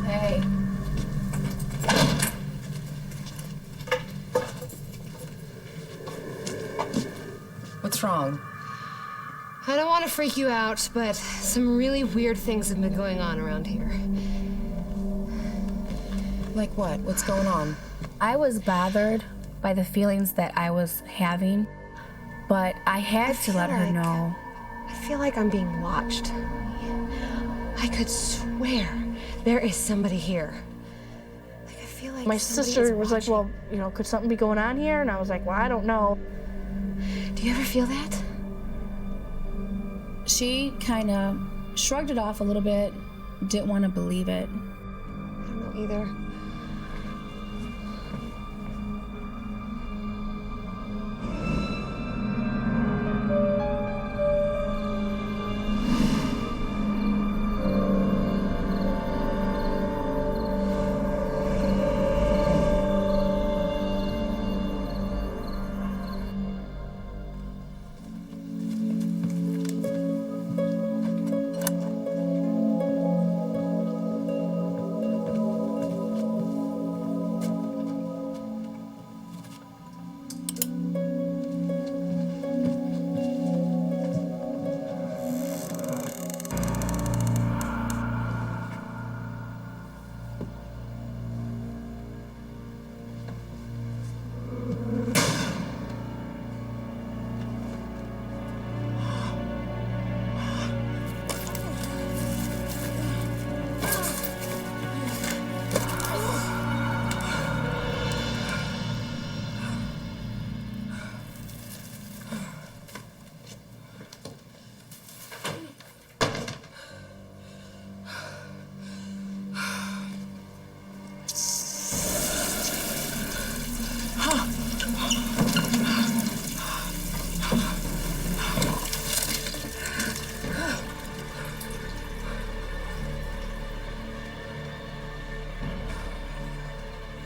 Hey. What's wrong? I don't want to freak you out, but some really weird things have been going on around here. Like what? What's going on? I was bothered by the feelings that I was having, but I had to let her know. I feel like I'm being watched. I could swear there is somebody here. Like, I feel like My somebody sister is was like, watching. well, could something be going on here? And I was like, well, I don't know. Do you ever feel that? She kind of shrugged it off a little bit, didn't want to believe it. I don't know either.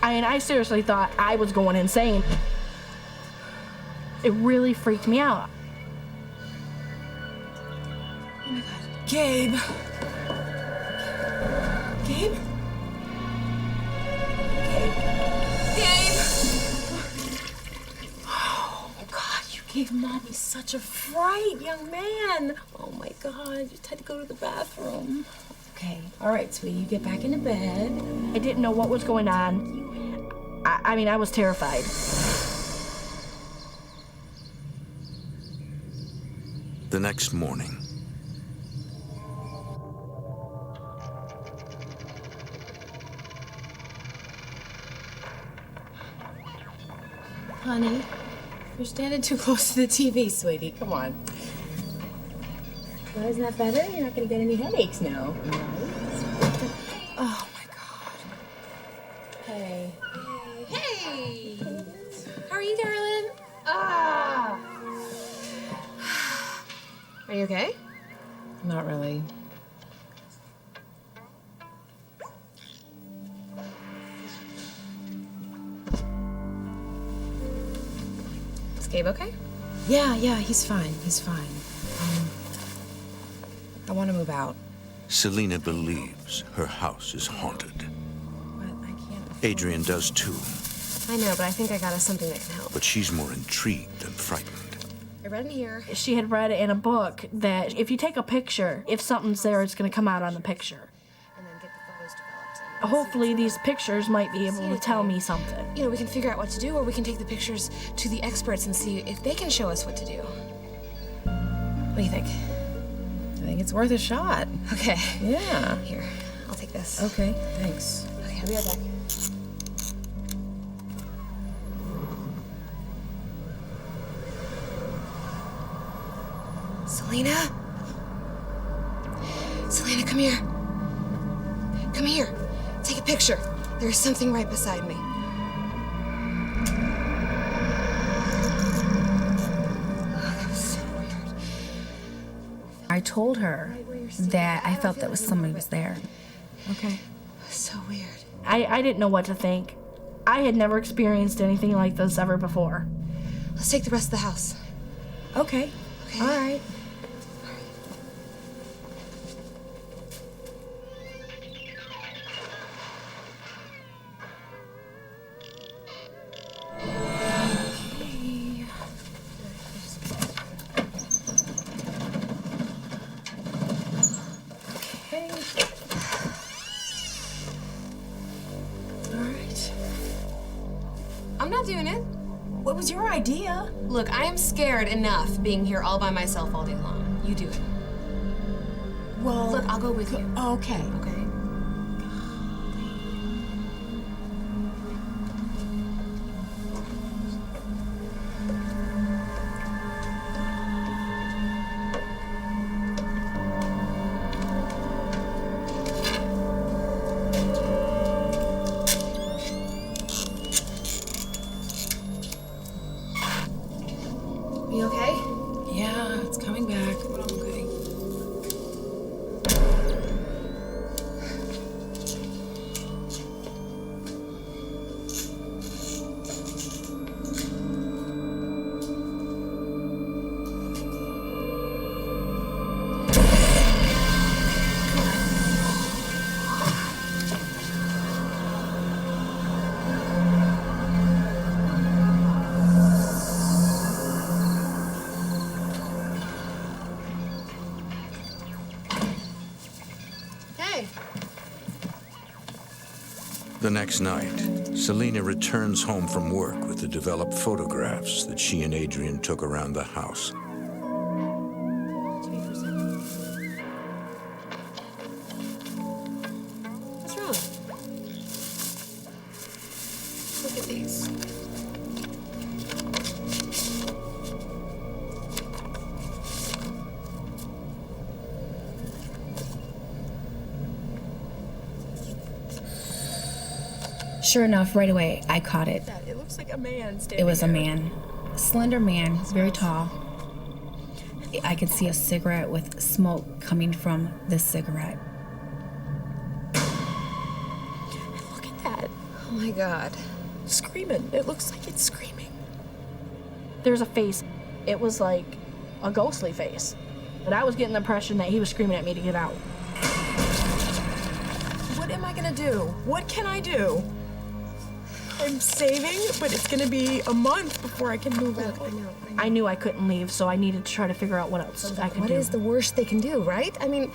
I mean, I seriously thought I was going insane. It really freaked me out. Oh my God. Gabe. Gabe? Gabe! Oh God, you gave Mommy such a fright, young man. Oh my God, you just had to go to the bathroom. Okay, all right, sweetie, you get back into bed. I didn't know what was going on. I mean, I was terrified. The next morning, Honey, you're standing too close to the TV, sweetie. Come on. Well, isn't that better? You're not gonna get any headaches now. Oh my God. Hey. Hey! How are you, darling? Ah! Are you okay? Not really. Is Gabe okay? Yeah, he's fine. He's fine. I want to move out. Selena believes her house is haunted. But I can't. Adrian does too, I know, but I think I got us something that can help. but she's more intrigued than frightened. I read in here. She had read in a book that if you take a picture, if something's there, it's going to come out on the picture. And then get the photos developed. And Hopefully these pictures might be able to tell me something. You know, we can figure out what to do, or we can take the pictures to the experts and see if they can show us what to do. What do you think? I think it's worth a shot. Okay. Yeah. Here, I'll take this. Okay, thanks. Okay, I'll be right back. Selena? Selena, come here. Come here. Take a picture. There's something right beside me. Oh, that was so weird. I told her that I felt that somebody was there. Okay. So weird. I didn't know what to think. I had never experienced anything like this ever before. Let's take the rest of the house. Okay. All right. I'm not doing it. What was your idea? Look, I am scared enough being here all by myself all day long. You do it. Well, look, I'll go with you. Okay. Okay. You okay? Yeah, it's coming back, but I'm okay. The next night, Selena returns home from work with the developed photographs that she and Adrian took around the house. What's wrong? Look at these. Sure enough, right away, I caught it. It looks like a man standing It was a there. man. A slender man, very tall. I could see a cigarette with smoke coming from this cigarette. Look at that. Oh my God. Screaming. It looks like it's screaming. There's a face. It was like a ghostly face. But I was getting the impression that he was screaming at me to get out. What am I gonna do? What can I do? I'm saving, but it's gonna be a month before I can move out. I knew I couldn't leave, so I needed to try to figure out what else I could What do. is the worst they can do, right? I mean,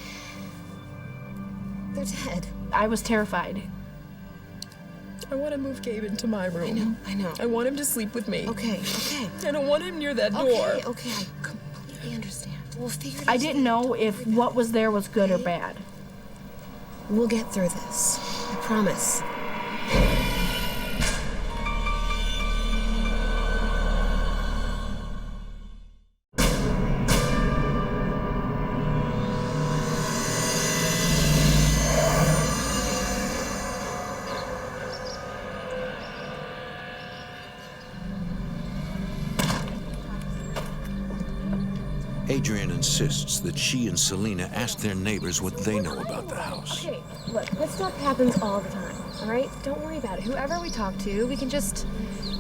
they're dead. I was terrified. I want to move Gabe into my room. I know. I want him to sleep with me. Okay, okay. I don't want him near that door. Okay, I completely understand. We'll figure it out. I didn't know if what was there was good or bad. We'll get through this. I promise. Adrian insists that she and Selena ask their neighbors what they know about the house. Okay, look, this stuff happens all the time, all right? Don't worry about it. Whoever we talk to, we can just,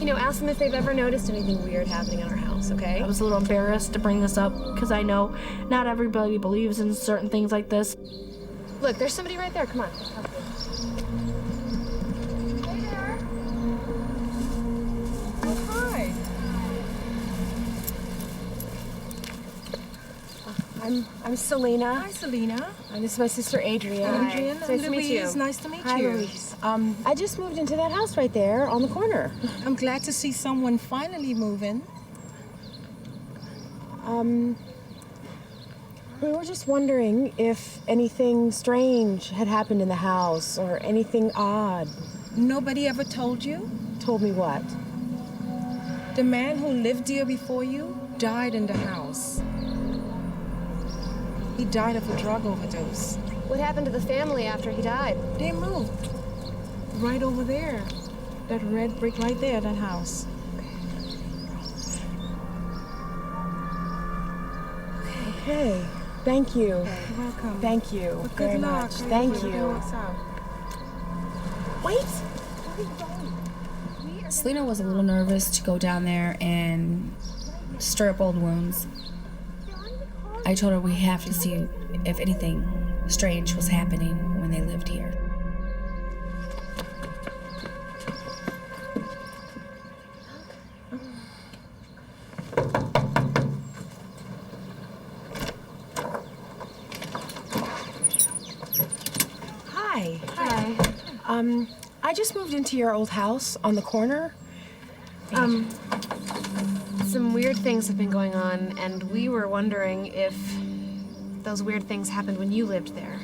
ask them if they've ever noticed anything weird happening in our house, okay? I was a little embarrassed to bring this up because I know not everybody believes in certain things like this. Look, there's somebody right there. Come on. Hey there. Oh, hi. I'm Selena. Hi, Selena. And this is my sister Adrian. Adrian, Nice to meet you. Louise. Nice to meet Hi, you. Louise. I just moved into that house right there on the corner. I'm glad to see someone finally moving. We were just wondering if anything strange had happened in the house or anything odd. Nobody ever told you? Told me what? The man who lived here before you died in the house. He died of a drug overdose. What happened to the family after he died? They moved. Right over there. That red brick right there, that house. Okay. Thank you. You're welcome. Thank you very much. Thank you. Wait! Selena was a little nervous to go down there and stir up old wounds. I told her we have to see if anything strange was happening when they lived here. Hi. Hi. I just moved into your old house on the corner. Some weird things have been going on, and we were wondering if those weird things happened when you lived there.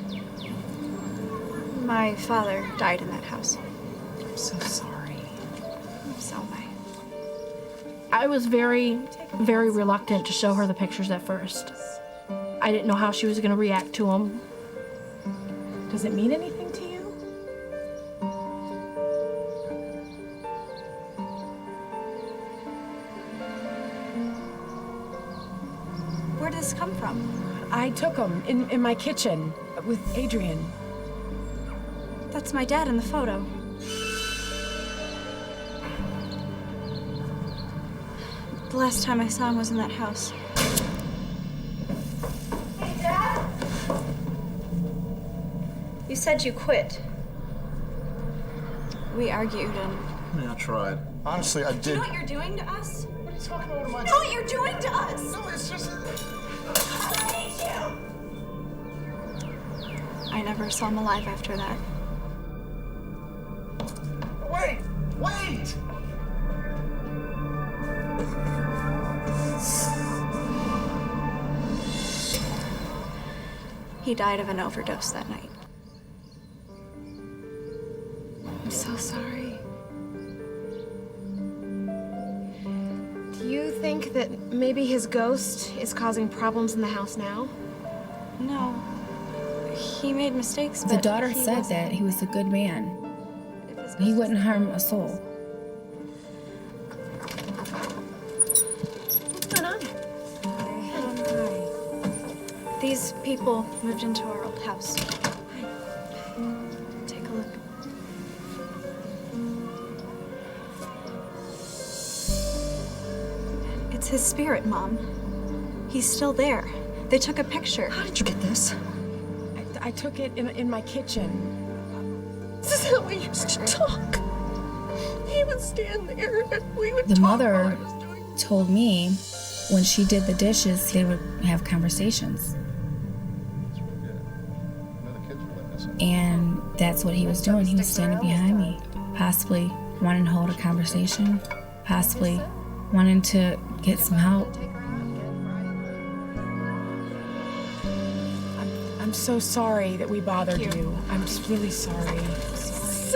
My father died in that house. I'm so sorry. So am I. I was very, very reluctant to show her the pictures at first. I didn't know how she was going to react to them. Does it mean anything to you? Where did this come from? I took them in my kitchen with Adrian. That's my dad in the photo. The last time I saw him was in that house. Hey, Dad! You said you quit. We argued and... I mean, I tried. Honestly, I did. Do you know what you're doing to us? What are you talking about? You know what you're doing to us? No, it's just... I hate you! I never saw him alive after that. Wait! Wait! He died of an overdose that night. I'm so sorry. Do you think that maybe his ghost is causing problems in the house now? No. He made mistakes, but The daughter he said wasn't- that he was a good man. He wouldn't harm a soul. What's going on? These people moved into our old house. Take a look. It's his spirit, Mom. He's still there. They took a picture. How did you get this? I took it in my kitchen. This is how we used to talk. He would stand there and we would The talk. mother told me when she did the dishes, they would have conversations. And that's what he was doing. He was standing behind me, possibly wanting to hold a conversation, possibly wanting to get some help. I'm so sorry that we bothered you. I'm just really sorry. It's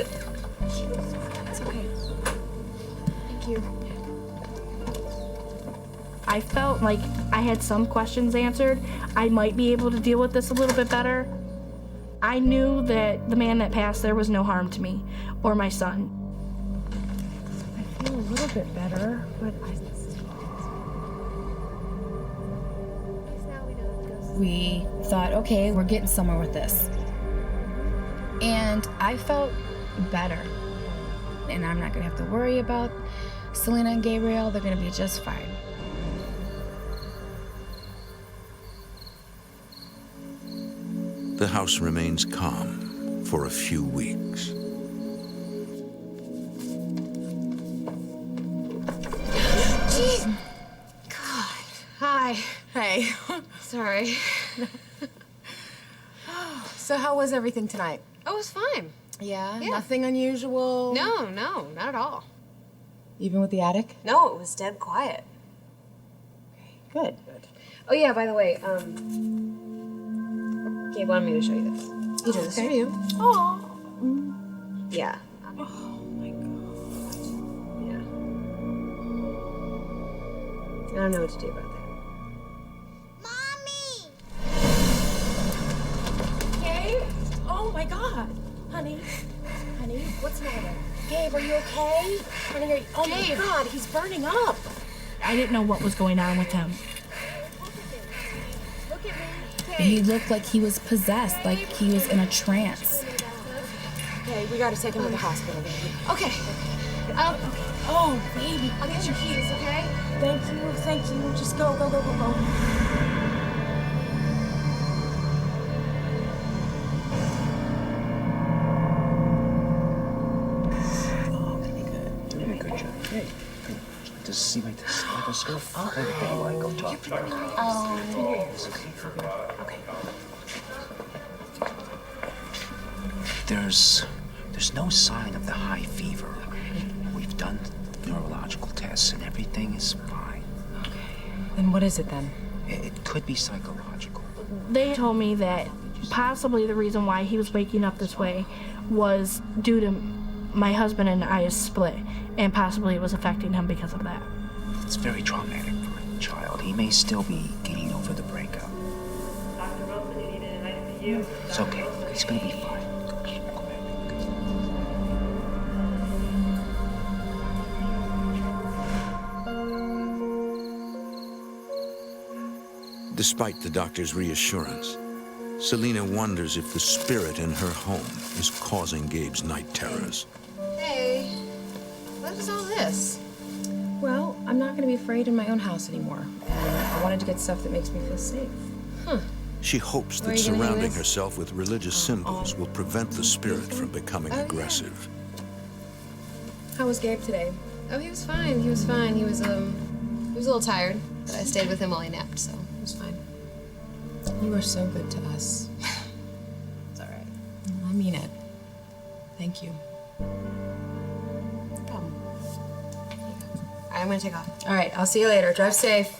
okay. Thank you. I felt like I had some questions answered. I might be able to deal with this a little bit better. I knew that the man that passed there was no harm to me or my son. I feel a little bit better, but We thought, okay, we're getting somewhere with this. And I felt better. And I'm not gonna have to worry about Selena and Gabriel. They're gonna be just fine. The house remains calm for a few weeks. Jeez. God. Hi. Hey. Sorry. So how was everything tonight? Oh, it was fine. Yeah? Nothing unusual? No, not at all. Even with the attic? No, it was dead quiet. Good. Oh yeah, by the way, Gabe wanted me to show you this. He drew this for you. Oh. Yeah. Oh my God. Yeah. I don't know what to do about that. Oh my God. Honey, what's the matter? Gabe, are you okay? Honey, are you... Oh Gabe. my God, he's burning up. I didn't know what was going on with him. Look at me. He looked like he was possessed, like he was in a trance. Okay, we gotta take him to the hospital, baby. Okay. Oh, baby, I'll get your keys, okay? Thank you. Just go. Doing a good job. Hey, does it seem like this? Like a surf? Oh, go talk to her. Oh. Okay. There's no sign of the high fever. We've done neurological tests and everything is fine. Then what is it then? It could be psychological. They told me that possibly the reason why he was waking up this way was due to my husband and I's split, and possibly it was affecting him because of that. It's very traumatic for a child. He may still be getting over the breakup. Dr. Wilson, you needed an ICU. It's okay. He's gonna be fine. Despite the doctor's reassurance, Selena wonders if the spirit in her home is causing Gabe's night terrors. Hey, what is all this? Well, I'm not going to be afraid in my own house anymore. And I wanted to get stuff that makes me feel safe. She hopes Where are that you gonna do surrounding this? herself with religious symbols will prevent the spirit from becoming aggressive. How was Gabe today? Oh, he was fine. He was a little tired, but I stayed with him while he napped, so it was fine. You are so good to us. It's all right. I mean it. Thank you. No problem. All right, I'm gonna take off. All right, I'll see you later. Drive safe.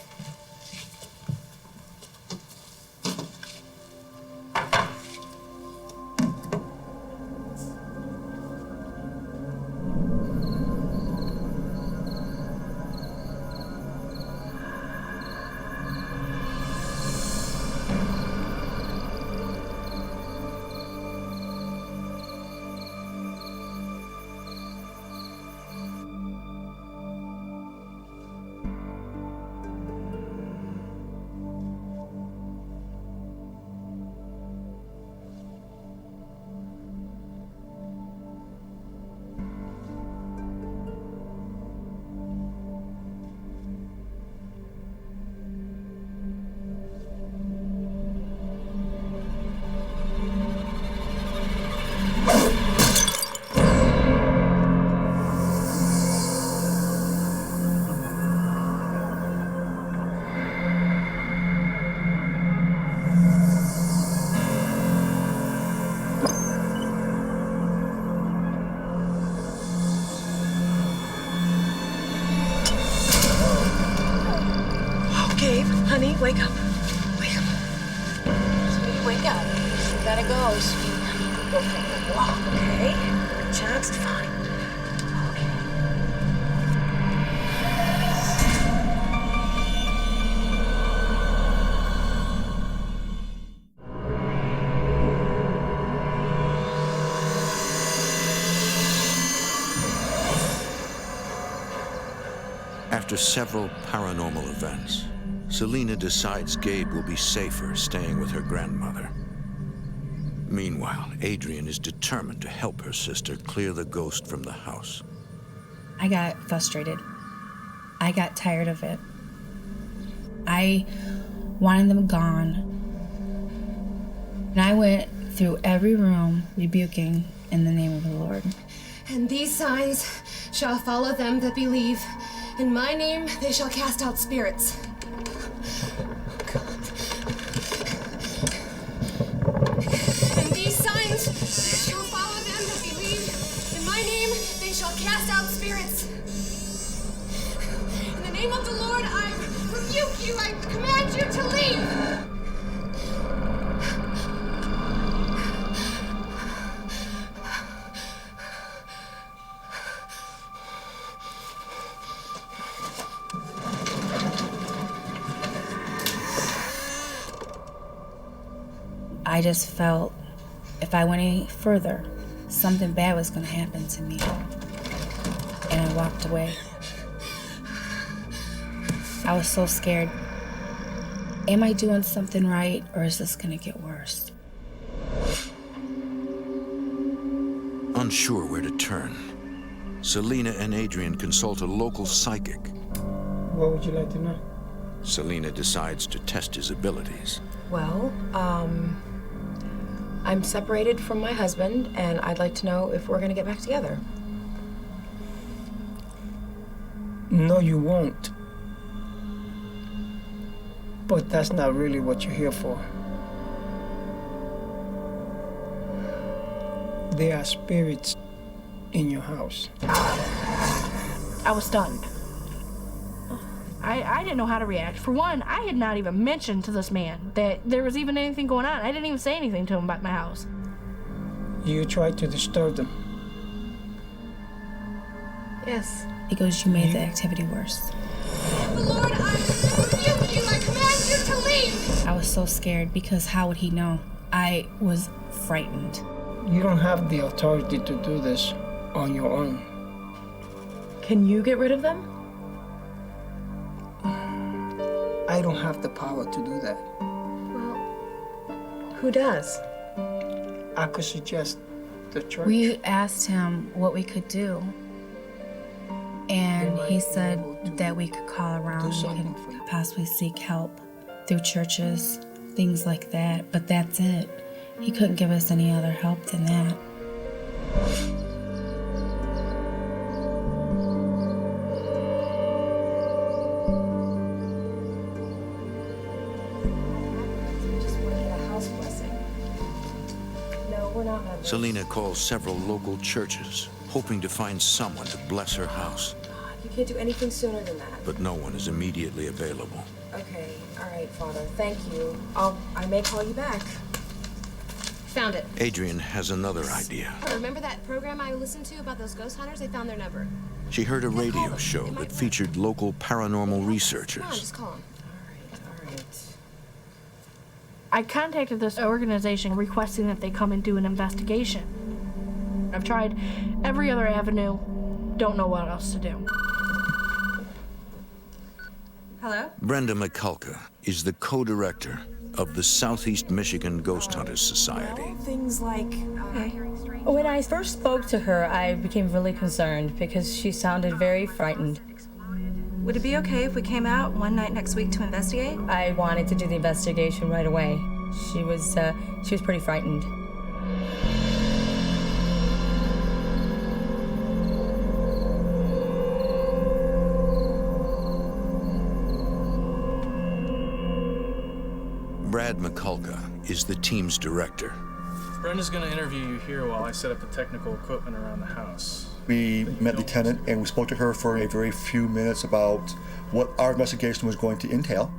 Honey, wake up. Wake up. Sweetie, wake up. We gotta go, sweetie. Go for a walk, okay? Good chance, it's fine. After several paranormal events, Selena decides Gabe will be safer staying with her grandmother. Meanwhile, Adrian is determined to help her sister clear the ghost from the house. I got frustrated. I got tired of it. I wanted them gone. And I went through every room rebuking in the name of the Lord. And these signs shall follow them that believe. In my name they shall cast out spirits. And these signs shall follow them that believe. In my name they shall cast out spirits. In the name of the Lord I rebuke you. I command you to leave. I just felt if I went any further, something bad was going to happen to me. And I walked away. I was so scared. Am I doing something right, or is this going to get worse? Unsure where to turn, Selena and Adrian consult a local psychic. What would you like to know? Selena decides to test his abilities. Well, I'm separated from my husband, and I'd like to know if we're gonna get back together. No, you won't. But that's not really what you're here for. There are spirits in your house. I was stunned. I didn't know how to react. For one, I had not even mentioned to this man that there was even anything going on. I didn't even say anything to him about my house. You tried to disturb them. Yes. He goes, you made the activity worse. Lord, I rebuke you. I command you to leave. I was so scared because how would he know? I was frightened. You don't have the authority to do this on your own. Can you get rid of them? I don't have the power to do that. Well, who does? I could suggest the church. We asked him what we could do. And he said that we could call around and possibly seek help through churches, things like that. But that's it. He couldn't give us any other help than that. Selena calls several local churches, hoping to find someone to bless her house. You can't do anything sooner than that. But no one is immediately available. Okay, all right, Father. Thank you. I may call you back. Found it. Adrian has another idea. Remember that program I listened to about those ghost hunters? They found their number. She heard a radio show that featured local paranormal researchers. Come on, just call them. All right. I contacted this organization requesting that they come and do an investigation. I've tried every other avenue, don't know what else to do. Hello? Brenda McCulka is the co-director of the Southeast Michigan Ghost Hunters Society. Things like When I first spoke to her, I became really concerned because she sounded very frightened. Would it be okay if we came out one night next week to investigate? I wanted to do the investigation right away. She was pretty frightened. Brad McCulka is the team's director. Brenda's gonna interview you here while I set up the technical equipment around the house. We met the tenant and we spoke to her for a very few minutes about what our investigation was going to entail.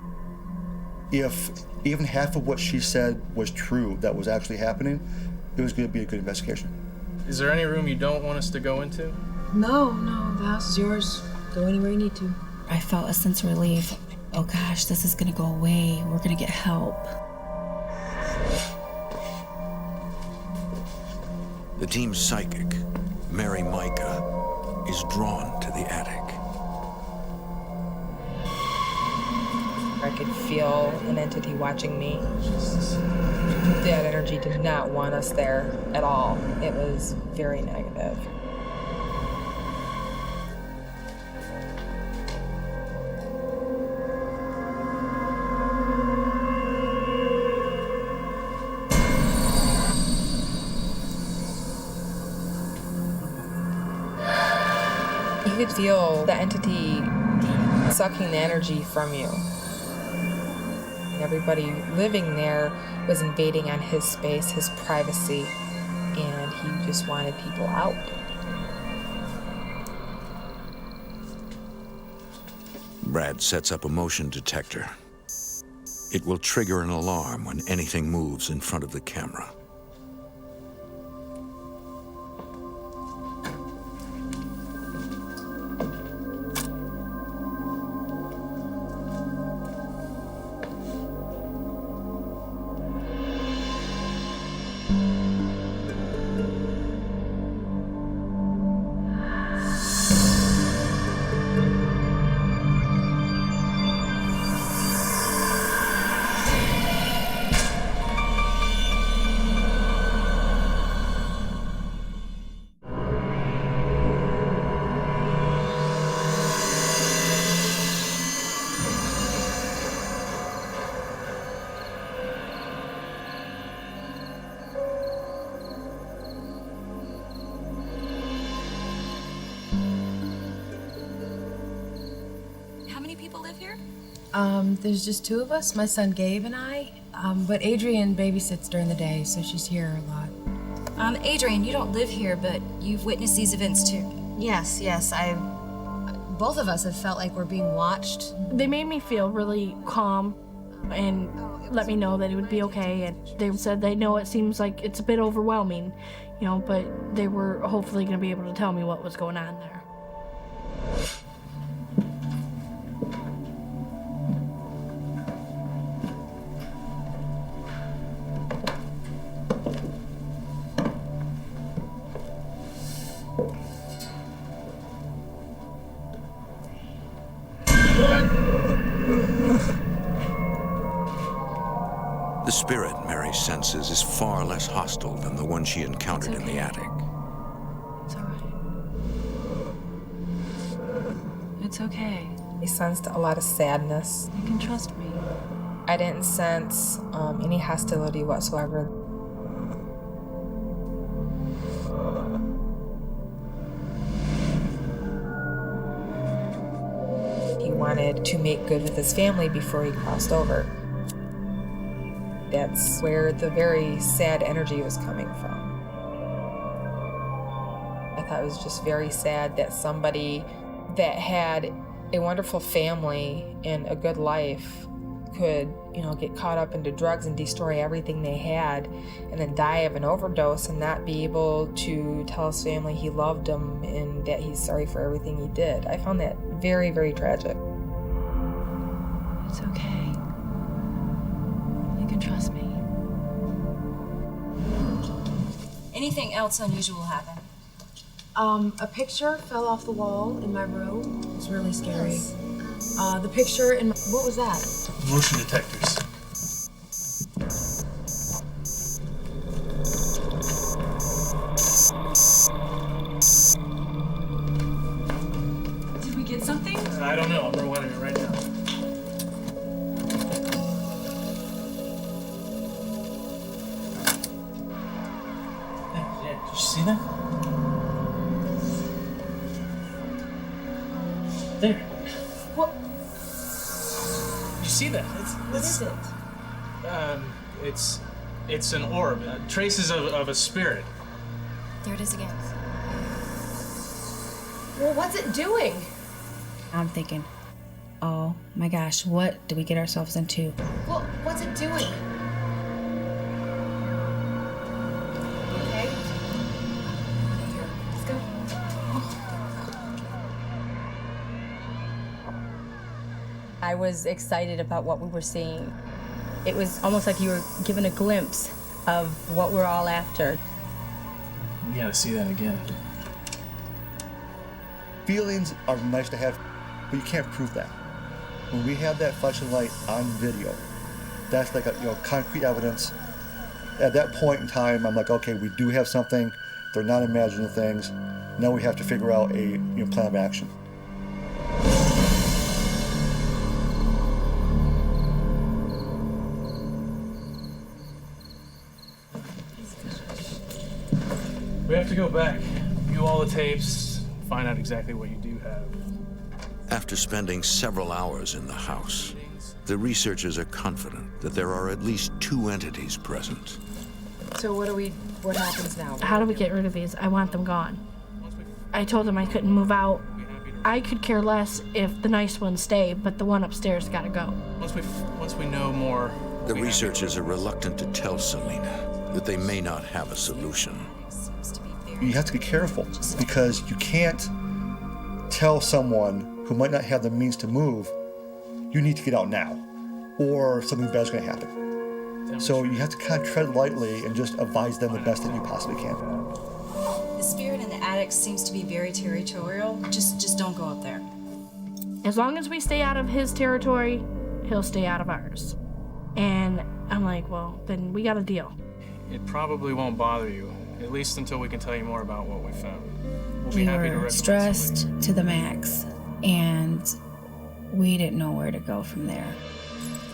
If even half of what she said was true, that was actually happening, it was going to be a good investigation. Is there any room you don't want us to go into? No, the house is yours. Go anywhere you need to. I felt a sense of relief. Oh gosh, this is gonna go away. We're gonna get help. The team's psychic, Mary Micah, is drawn to the attic. I could feel an entity watching me. That energy did not want us there at all. It was very negative. You could feel the entity sucking the energy from you. Everybody living there was invading on his space, his privacy, and he just wanted people out. Brad sets up a motion detector. It will trigger an alarm when anything moves in front of the camera. people live here? There's just two of us, my son Gabe and I. But Adrian babysits during the day, so she's here a lot. Adrian, you don't live here, but you've witnessed these events too. Yes, both of us have felt like we're being watched. They made me feel really calm and let me know that it would be okay. And they said they know it seems like it's a bit overwhelming, but they were hopefully going to be able to tell me what was going on there. The spirit Mary senses is far less hostile than the one she encountered in the attic. It's all right. It's okay. I sensed a lot of sadness. You can trust me. I didn't sense any hostility whatsoever. He wanted to make good with his family before he crossed over. That's where the very sad energy was coming from. I thought it was just very sad that somebody that had a wonderful family and a good life could, get caught up into drugs and destroy everything they had and then die of an overdose and not be able to tell his family he loved them and that he's sorry for everything he did. I found that very, very tragic. It's okay. You can trust me. Anything else unusual happen? A picture fell off the wall in my room. It was really scary. Yes. The picture in what was that? Motion detectors. Did we get something? I don't know. I'm rewinding it right now. Did you see that? There. What? You see that? What is it? It's an orb. Traces of a spirit. There it is again. Well, what's it doing? I'm thinking, oh my gosh, what did we get ourselves into? Well, what's it doing? Okay. Here, let's go. I was excited about what we were seeing. It was almost like you were given a glimpse of what we're all after. You gotta see that again. Feelings are nice to have, but you can't prove that. When we have that flashing light on video, that's like concrete evidence. At that point in time, I'm like, okay, we do have something. They're not imagining things. Now we have to figure out a plan of action. We have to go back, view all the tapes, find out exactly what you do have. After spending several hours in the house, the researchers are confident that there are at least two entities present. So what happens now? How do we get rid of these? I want them gone. I told them I couldn't move out. I could care less if the nice ones stay, but the one upstairs gotta go. Once we know more... The researchers are reluctant to tell Selena that they may not have a solution. You have to be careful because you can't tell someone who might not have the means to move, you need to get out now, or something bad's going to happen. So you have to kind of tread lightly and just advise them the best that you possibly can. The spirit in the attic seems to be very territorial. Just don't go up there. As long as we stay out of his territory, he'll stay out of ours. And I'm like, well, then we got a deal. It probably won't bother you, at least until we can tell you more about what we found. We'll be happy to recommend stressed somebody. to the max, and we didn't know where to go from there.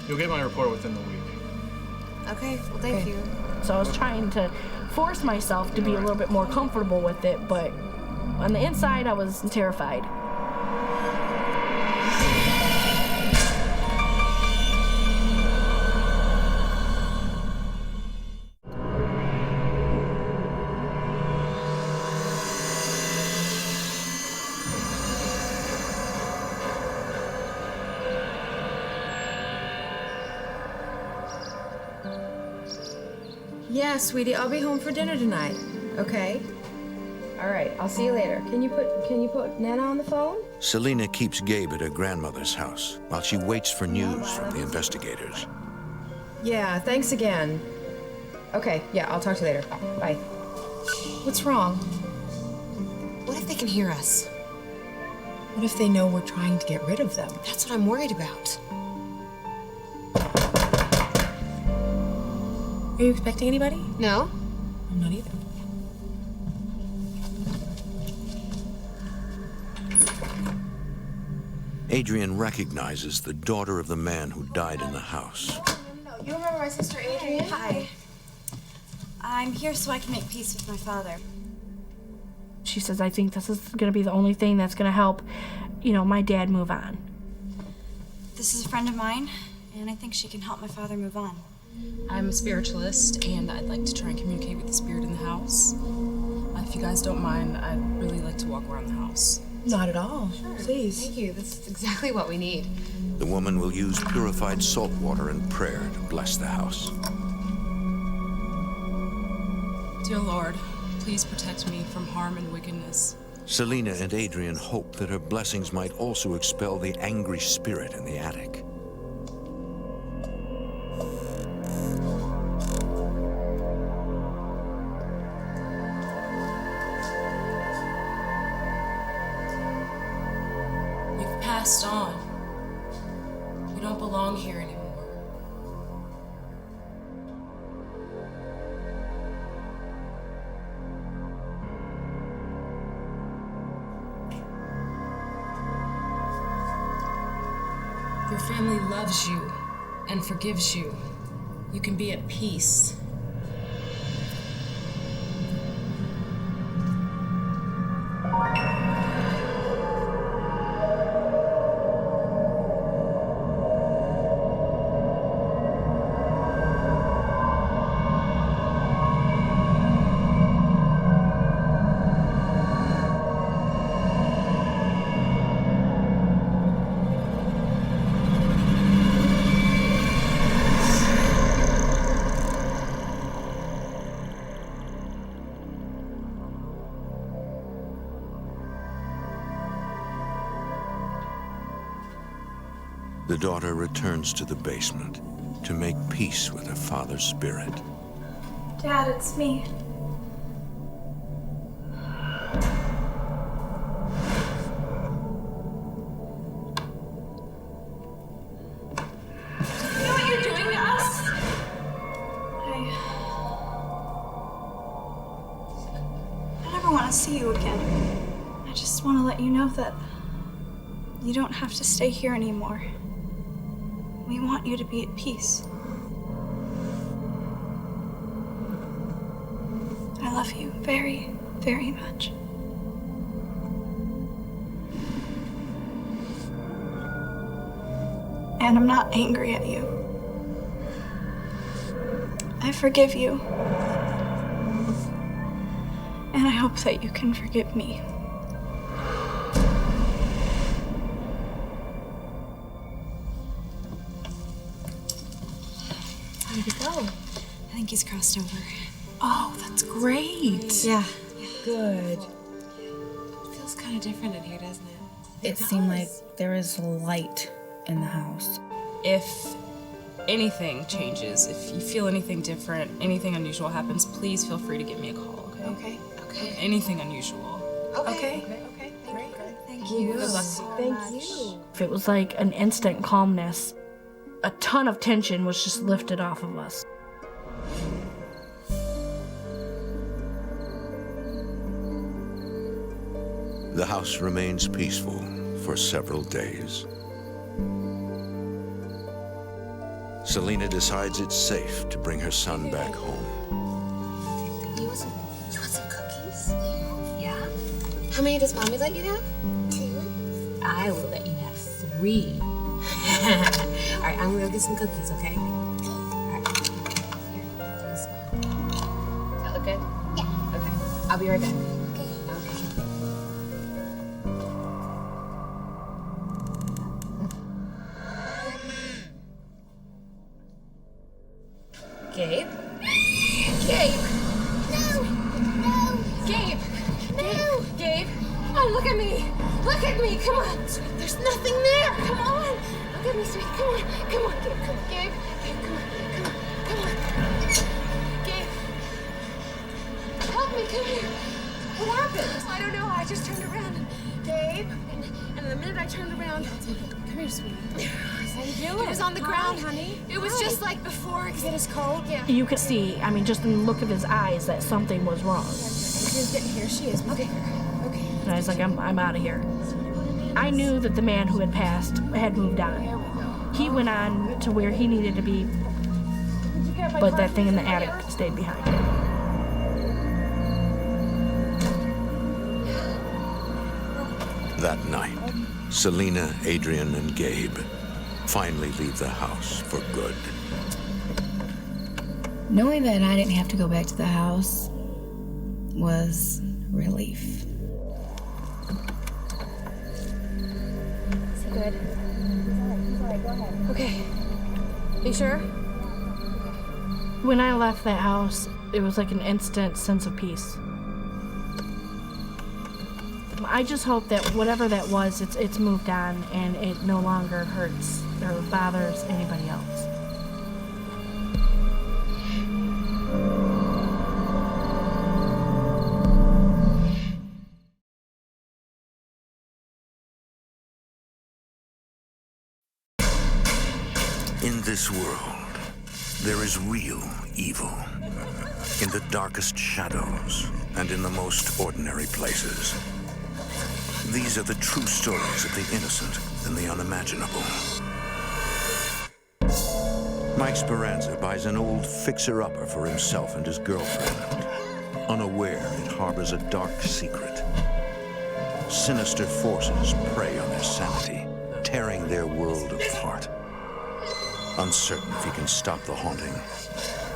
You'll get my report within the week. Okay, well, thank you. So I was trying to force myself to be a little bit more comfortable with it, but on the inside, I was terrified. Yeah, sweetie, I'll be home for dinner tonight. Okay? All right, I'll see you later. Can you put Nana on the phone? Selena keeps Gabe at her grandmother's house while she waits for news from the investigators. Yeah, thanks again. Okay, yeah, I'll talk to you later. Bye. What's wrong? What if they can hear us? What if they know we're trying to get rid of them? That's what I'm worried about. Are you expecting anybody? No. I'm not either. Adrian recognizes the daughter of the man who died in the house. You remember my sister Adrian? Hi. I'm here so I can make peace with my father. She says, I think this is going to be the only thing that's going to help, my dad move on. This is a friend of mine, and I think she can help my father move on. I'm a spiritualist, and I'd like to try and communicate with the spirit in the house. If you guys don't mind, I'd really like to walk around the house. Not at all. Sure. Please. Thank you. That's exactly what we need. The woman will use purified salt water and prayer to bless the house. Dear Lord, please protect me from harm and wickedness. Selena and Adrian hope that her blessings might also expel the angry spirit in the attic. You've passed on. You don't belong here anymore. Your family loves you and forgives you. You can be at peace. The daughter returns to the basement to make peace with her father's spirit. Dad, it's me. You know what you're doing to us? I never want to see you again. I just want to let you know that you don't have to stay here anymore. We want you to be at peace. I love you very, very much. And I'm not angry at you. I forgive you. And I hope that you can forgive me. Where did he go? I think he's crossed over. Oh, that's great. Yeah. Good. It feels kind of different in here, doesn't it? It seemed like there is light in the house. If anything changes, if you feel anything different, anything unusual happens, please feel free to give me a call, okay? Okay. Anything unusual. Okay. Thank Thank you. Good luck. Thank you. If it was like an instant calmness, a ton of tension was just lifted off of us. The house remains peaceful for several days. Selena decides it's safe to bring her son back home. You want some cookies? Yeah. How many does Mommy let you have? 2. I will let you have 3. All right, I'm gonna go get some cookies, okay? All right. Here, please. Does that look good? Yeah. Okay. I'll be right back. Okay. Gabe? look at me. Look at me. Come on. There's nothing there. Come on. Look at me, sweet. Come on. Come on, Gabe. Come on, Gabe. Gabe, come on. Come on. Come on. Gabe. Help me. Come here. What happened? I don't know. I just turned around and Gabe. And the minute I turned around, come here, sweetie. How you doing? It was on the ground, honey. It was just like before. Is it his cold? Yeah. You could see, I mean, just in the look of his eyes, that something was wrong. Adrian's getting here. She is. Okay. Okay. And I was like, I'm out of here. I knew that the man who had passed had moved on. He went on to where he needed to be, but that thing in the attic stayed behind. That night, Selena, Adrian, and Gabe finally leave the house for good. Knowing that I didn't have to go back to the house was relief. Is he good? He's all right. Go ahead. Okay. You sure? When I left that house, it was like an instant sense of peace. I just hope that whatever that was, it's moved on and it no longer hurts or bothers anybody else. In this world, there is real evil. In the darkest shadows and in the most ordinary places. These are the true stories of the innocent and the unimaginable. Mike Speranza buys an old fixer-upper for himself and his girlfriend, unaware it harbors a dark secret. Sinister forces prey on their sanity, tearing their world apart. Uncertain if he can stop the haunting,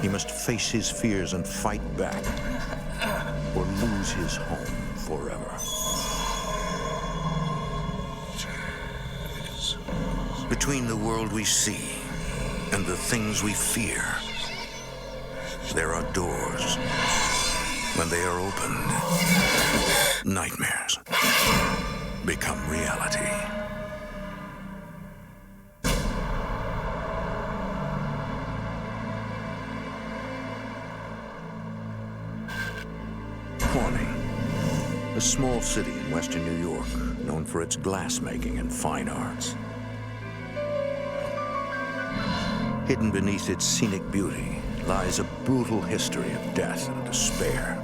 he must face his fears and fight back, or lose his home forever. Between the world we see and the things we fear, there are doors. When they are opened, nightmares become reality. Corning, a small city in western New York, known for its glassmaking and fine arts. Hidden beneath its scenic beauty lies a brutal history of death and despair.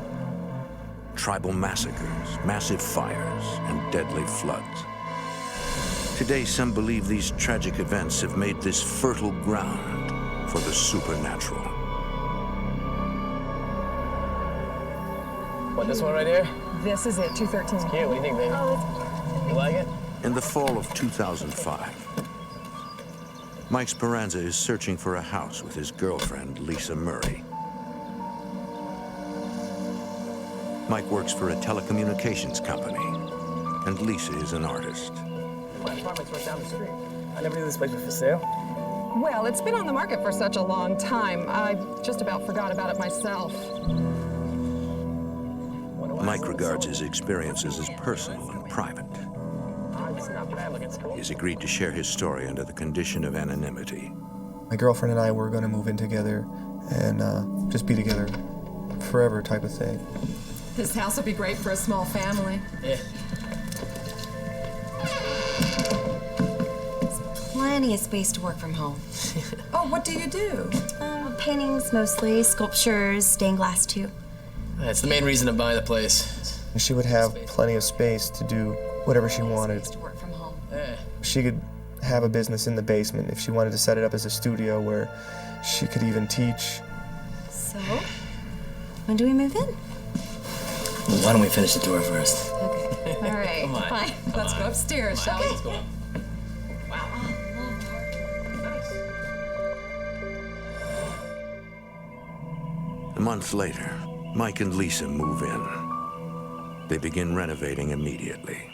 Tribal massacres, massive fires, and deadly floods. Today, some believe these tragic events have made this fertile ground for the supernatural. What, this one right here? This is it, 213. It's cute. What do you think, baby? You like it? In the fall of 2005, Mike Speranza is searching for a house with his girlfriend, Lisa Murray. Mike works for a telecommunications company, and Lisa is an artist. My apartment's right down the street. I never knew this place was for sale. Well, it's been on the market for such a long time. I just about forgot about it myself. Mike regards his experiences as personal and private. It's not bad looking. It's cool. He's agreed to share his story under the condition of anonymity. My girlfriend and I were going to move in together and just be together forever type of thing. This house would be great for a small family. Yeah. Plenty of space to work from home. Oh, what do you do? Paintings mostly, sculptures, stained glass too. That's the main reason to buy the place. And she would have plenty of space to do whatever she wanted. To work from home. Yeah. She could have a business in the basement if she wanted to set it up as a studio where she could even teach. So, when do we move in? Well, why don't we finish the tour first? Okay. All right. Come on. Fine. Let's go upstairs, shall we? Let's go. A month later, Mike and Lisa move in. They begin renovating immediately.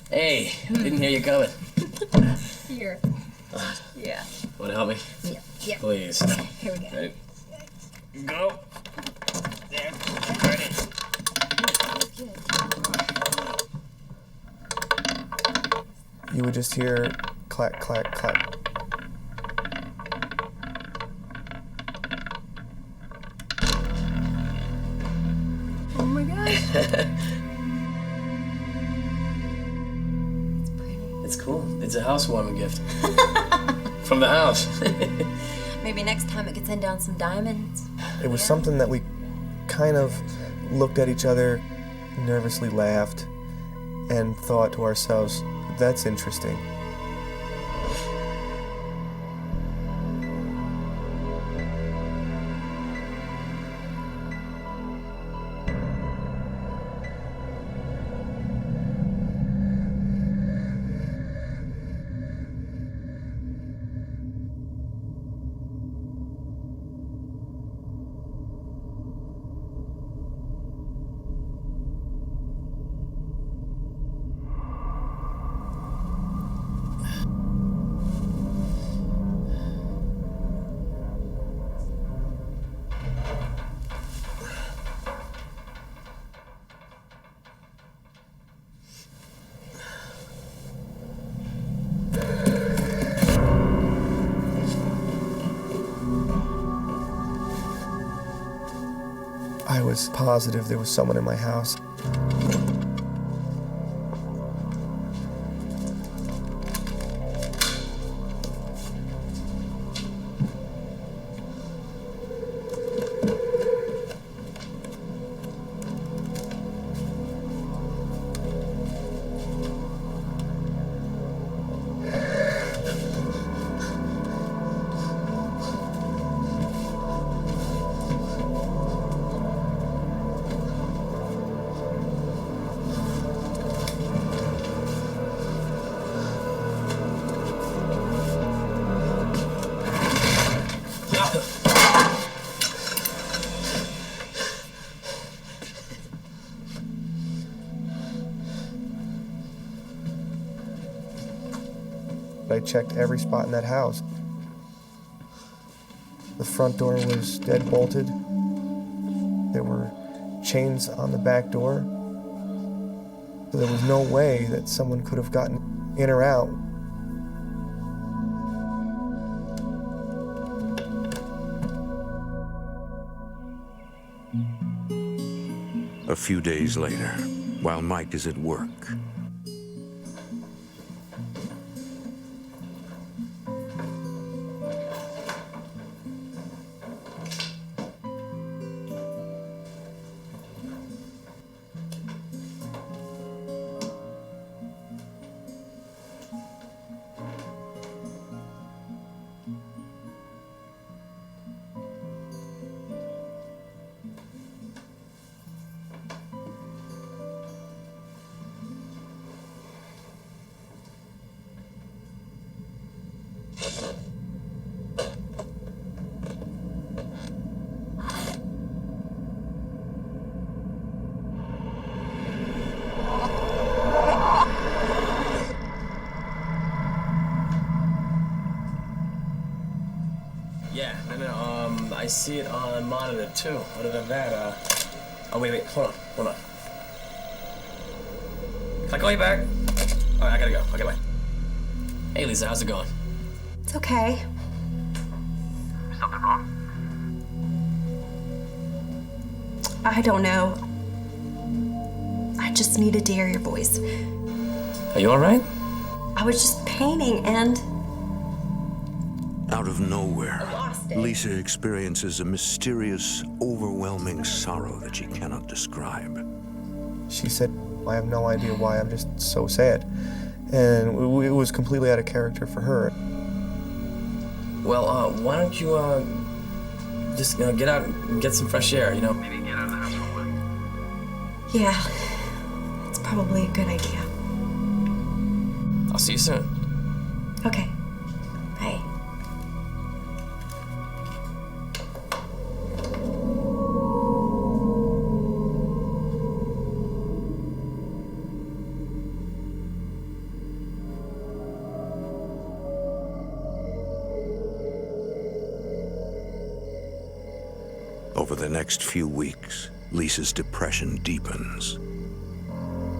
Hey, didn't hear you coming. Here. Yeah. Want to help me? Yeah. Yeah. Please. Here we go. Ready? Go. There. Ready. You would just hear clack, clack, clack. Oh my gosh. It's cool. It's a housewarming gift. From the house. Maybe next time it could send down some diamonds. It was something that we kind of looked at each other, nervously laughed, and thought to ourselves, that's interesting. I was positive there was someone in my house. I checked every spot in that house. The front door was dead bolted. There were chains on the back door. So there was no way that someone could have gotten in or out. A few days later, while Mike is at work, Yeah, I see it on monitor too. Other than that, oh wait, hold on. Can I call you back? All right, I gotta go. Okay, bye. Hey, Lisa, how's it going? It's okay. Something wrong? I don't know. I just needed to hear your voice. Are you all right? I was just painting and... out of nowhere, Lisa experiences a mysterious, overwhelming sorrow that she cannot describe. She said, I have no idea why, I'm just so sad. And it was completely out of character for her. Well, why don't you, just get out and get some fresh air, Maybe get out of the house real quick. Yeah, it's probably a good idea. I'll see you soon. Okay. Bye. Over the next few weeks, Lisa's depression deepens.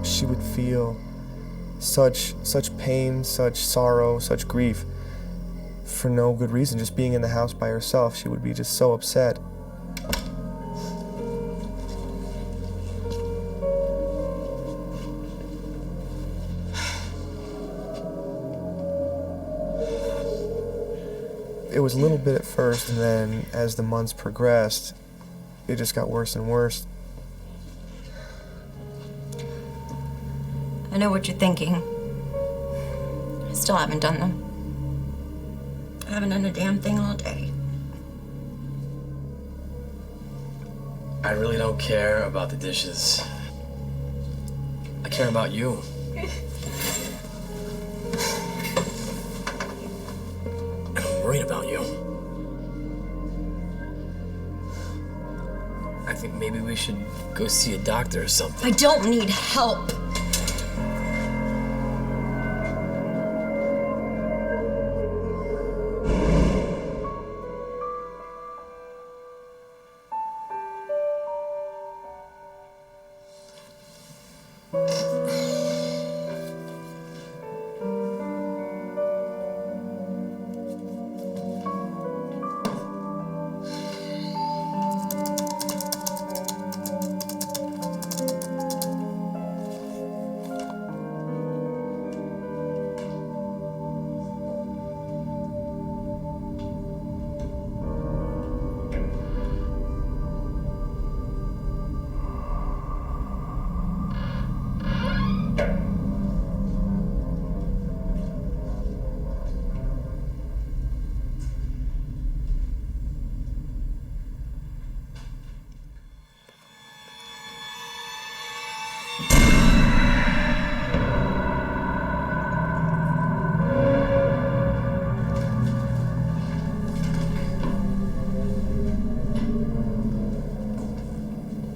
She would feel such pain, such sorrow, such grief for no good reason. Just being in the house by herself, she would be just so upset. It was a little bit at first, and then as the months progressed, it just got worse and worse. I know what you're thinking. I still haven't done them. I haven't done a damn thing all day. I really don't care about the dishes. I care about you. I'm worried about you. I think maybe we should go see a doctor or something. I don't need help.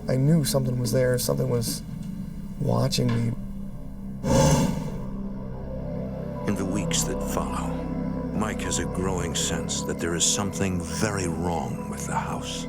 I knew something was there, something was watching me. In the weeks that follow, Mike has a growing sense that there is something very wrong with the house.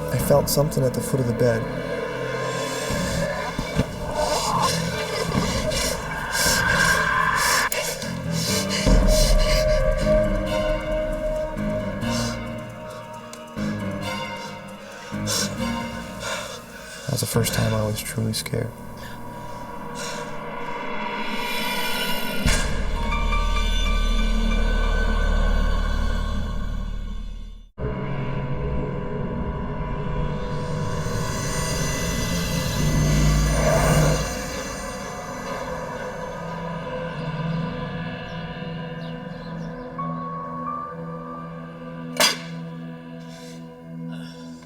I felt something at the foot of the bed. That was the first time I was truly scared.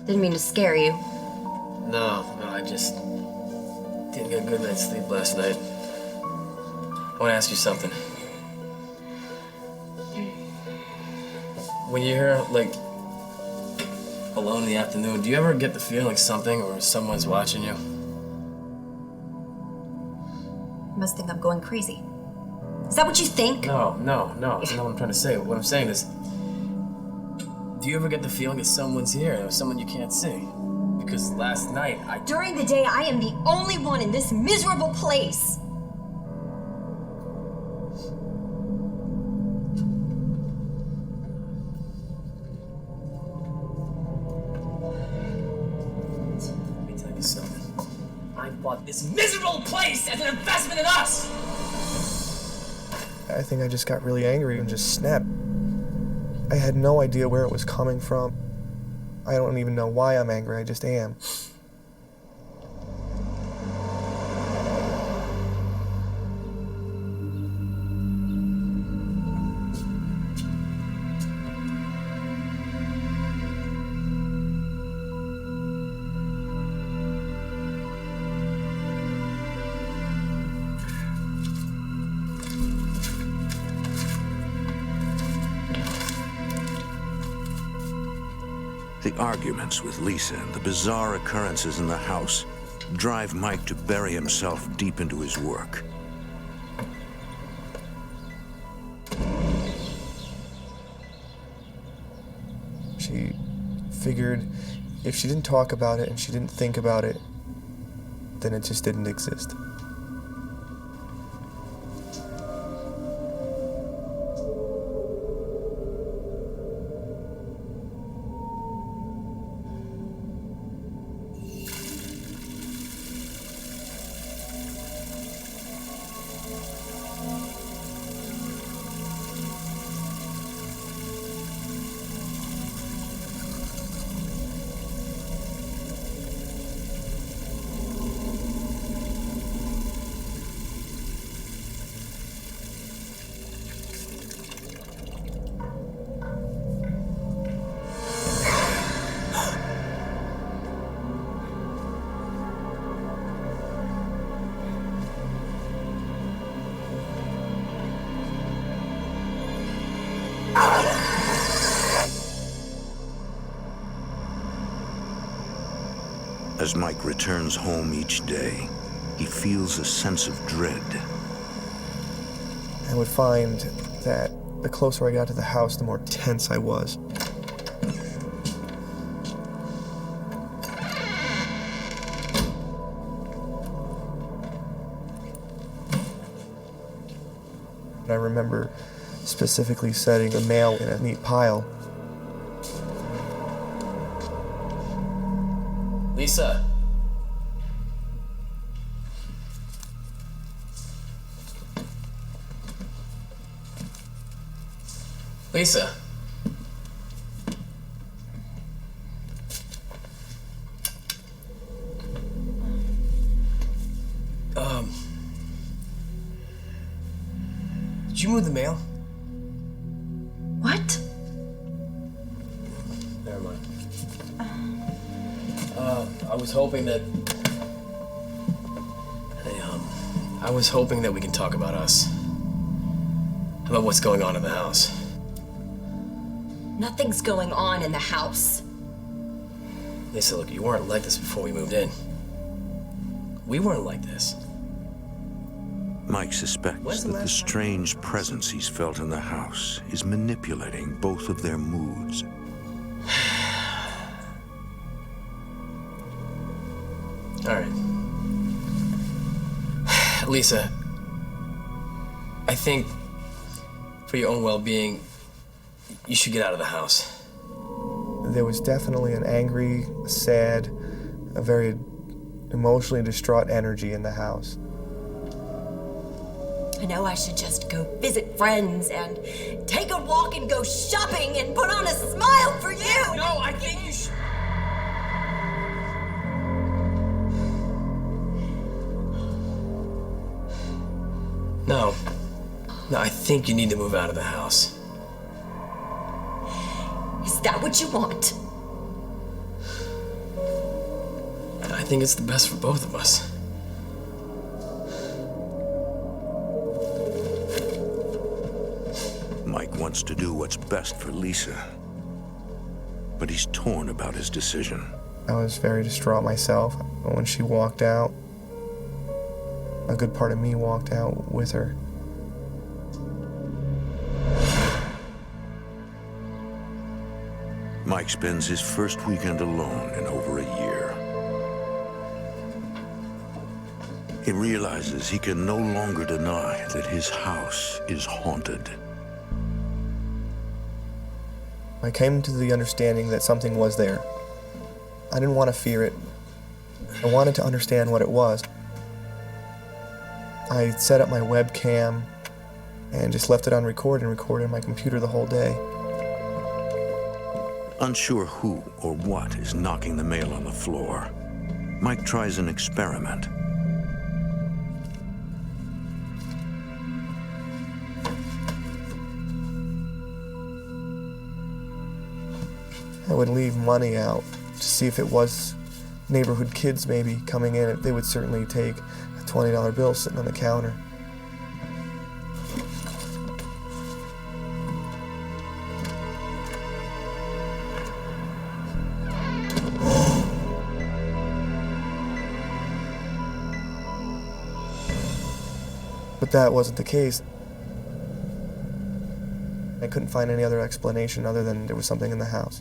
Didn't mean to scare you. No, I just didn't get a good night's sleep last night. I want to ask you something. When you're here, like, alone in the afternoon, do you ever get the feeling like something or someone's watching you? You must think I'm going crazy. Is that what you think? No. That's not what I'm trying to say. What I'm saying is, do you ever get the feeling that someone's here or someone you can't see? Because last night, During the day, I am the only one in this miserable place. Let me tell you something. I bought this miserable place as an investment in us! I think I just got really angry and just snapped. I had no idea where it was coming from. I don't even know why I'm angry, I just am. The arguments with Lisa and the bizarre occurrences in the house drive Mike to bury himself deep into his work. She figured if she didn't talk about it and she didn't think about it, then it just didn't exist. As Mike returns home each day, he feels a sense of dread. I would find that the closer I got to the house, the more tense I was. And I remember specifically setting the mail in a neat pile. Lisa. Lisa. Did you move the mail? What? Never mind. I was hoping that... I was hoping that we can talk about us. About what's going on in the house. Nothing's going on in the house. Lisa, look, you weren't like this before we moved in. We weren't like this. Mike suspects that the strange presence he's felt in the house is manipulating both of their moods. All right. Lisa, I think for your own well-being, you should get out of the house. There was definitely an angry, sad, a very emotionally distraught energy in the house. I know I should just go visit friends and take a walk and go shopping and put on a smile for you. No, I think you should. No. No, I think you need to move out of the house. Is that what you want? I think it's the best for both of us. Mike wants to do what's best for Lisa, but he's torn about his decision. I was very distraught myself. When she walked out, a good part of me walked out with her. Mike spends his first weekend alone in over a year. He realizes he can no longer deny that his house is haunted. I came to the understanding that something was there. I didn't want to fear it. I wanted to understand what it was. I set up my webcam and just left it on record and recorded on my computer the whole day. Unsure who or what is knocking the mail on the floor, Mike tries an experiment. I would leave money out to see if it was neighborhood kids maybe coming in. They would certainly take a $20 bill sitting on the counter. But that wasn't the case. I couldn't find any other explanation other than there was something in the house.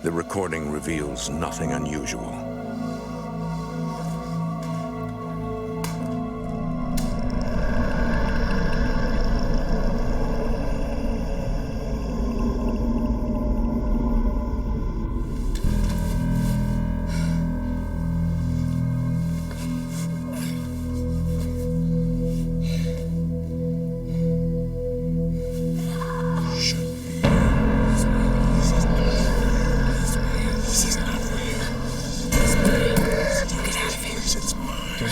The recording reveals nothing unusual.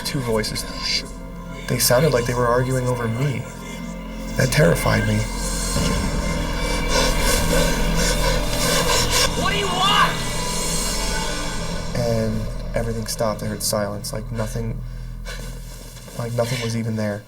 Two voices. They sounded like they were arguing over me. That terrified me. What do you want? And everything stopped. I heard silence, like nothing was even there.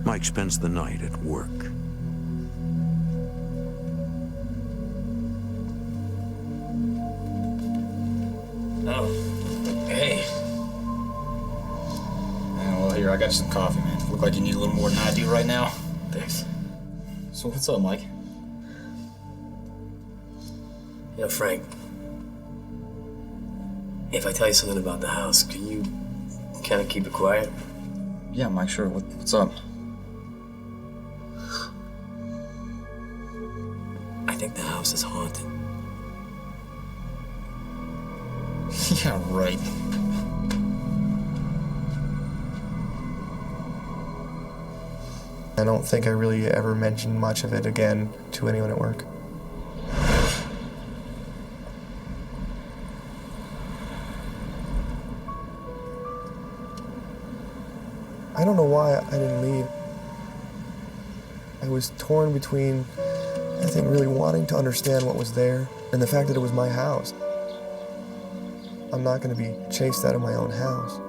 Mike spends the night at work. Oh, hey. Well, here, I got you some coffee, man. Look like you need a little more than I do right now. Thanks. So what's up, Mike? You know, Frank, if I tell you something about the house, can you kind of keep it quiet? Yeah, Mike, sure. What's up? I think the house is haunted. Yeah, right. I don't think I really ever mentioned much of it again to anyone at work. I don't know why I didn't leave. I was torn between, I think, really wanting to understand what was there and the fact that it was my house. I'm not going to be chased out of my own house.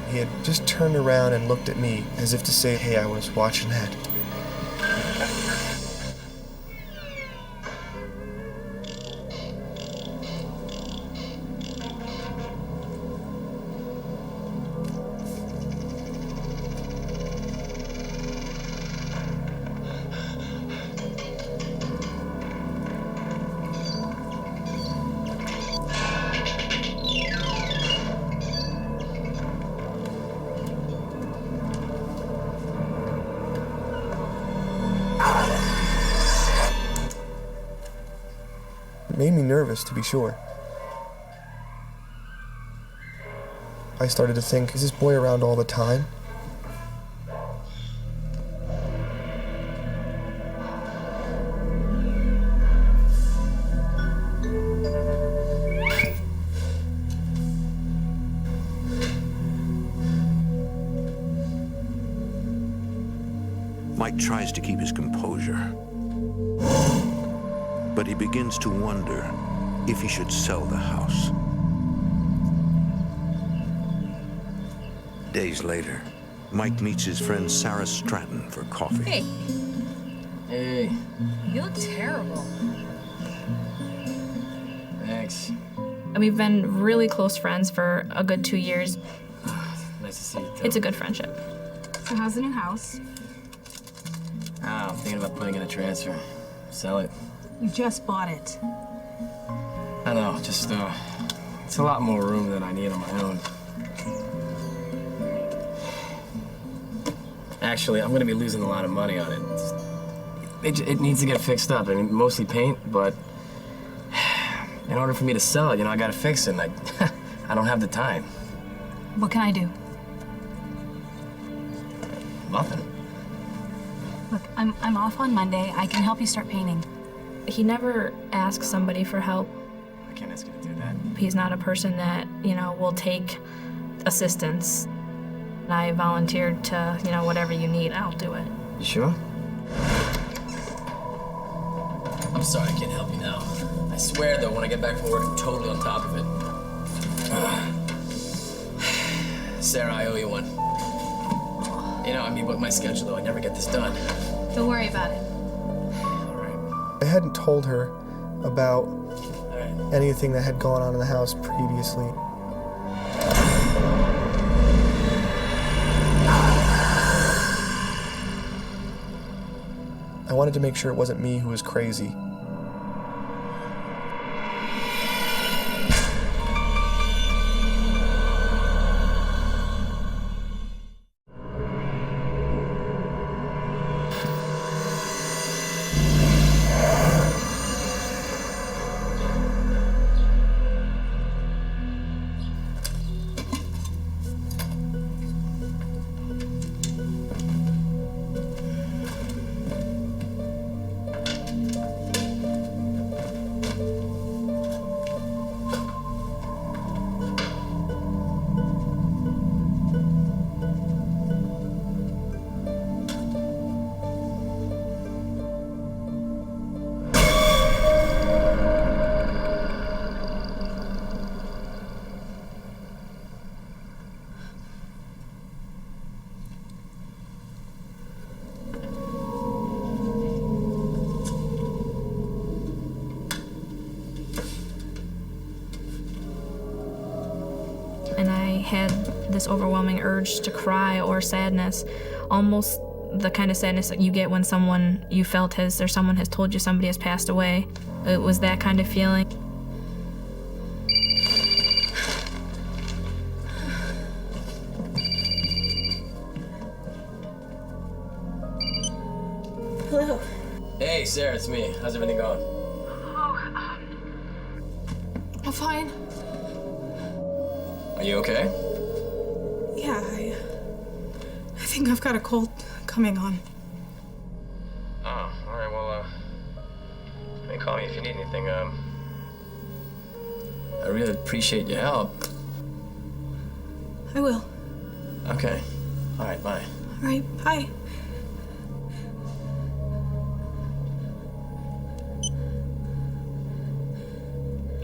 He had just turned around and looked at me as if to say, hey, I was watching that. It made me nervous, to be sure. I started to think, is this boy around all the time? Mike tries to keep his composure, but he begins to wonder if he should sell the house. Days later, Mike meets his friend Sarah Stratton for coffee. Hey. Hey. You look terrible. Thanks. We've been really close friends for a good 2 years. Nice to see you, too. It's a good friendship. So how's the new house? I'm thinking about putting in a transfer. Sell it. You just bought it. I know, just, it's a lot more room than I need on my own. Actually, I'm gonna be losing a lot of money on it. It needs to get fixed up. I mean, mostly paint, but in order for me to sell it, I gotta fix it, and I don't have the time. What can I do? Nothing. Look, I'm off on Monday. I can help you start painting. He never asks somebody for help. I can't ask you to do that. He's not a person that, will take assistance. I volunteered to, whatever you need, I'll do it. You sure? I'm sorry, I can't help you now. I swear, though, when I get back from work, I'm totally on top of it. Sarah, I owe you one. With my schedule, though, I never get this done. Don't worry about it. I hadn't told her about anything that had gone on in the house previously. I wanted to make sure it wasn't me who was crazy. And I had this overwhelming urge to cry or sadness, almost the kind of sadness that you get when someone you felt someone has told you somebody has passed away. It was that kind of feeling. Hello. Hey, Sarah, it's me. How's everything going? I'm fine. Are you okay? Yeah, I think I've got a cold coming on. Oh, all right. Well, call me if you need anything. I really appreciate your help. I will. Okay. All right. Bye. All right, bye.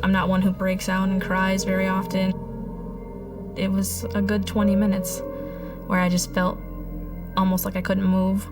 I'm not one who breaks out and cries very often. It was a good 20 minutes where I just felt almost like I couldn't move.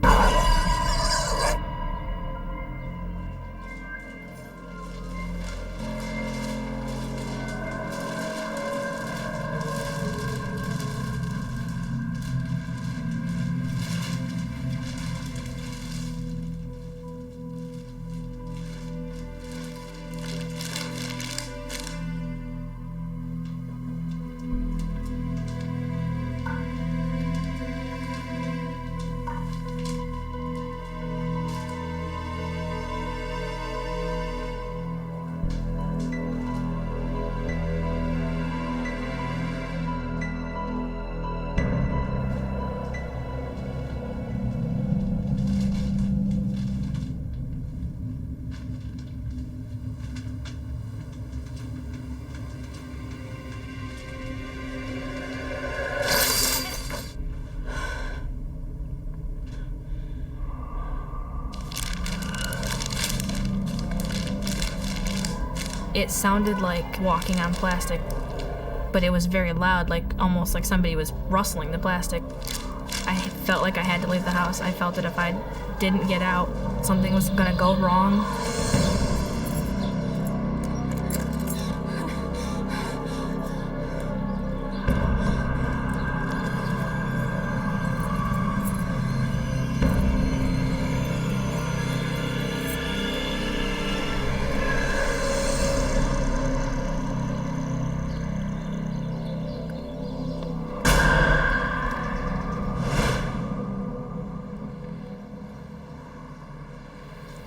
It sounded like walking on plastic, but it was very loud, like almost like somebody was rustling the plastic. I felt like I had to leave the house. I felt that if I didn't get out, something was gonna go wrong.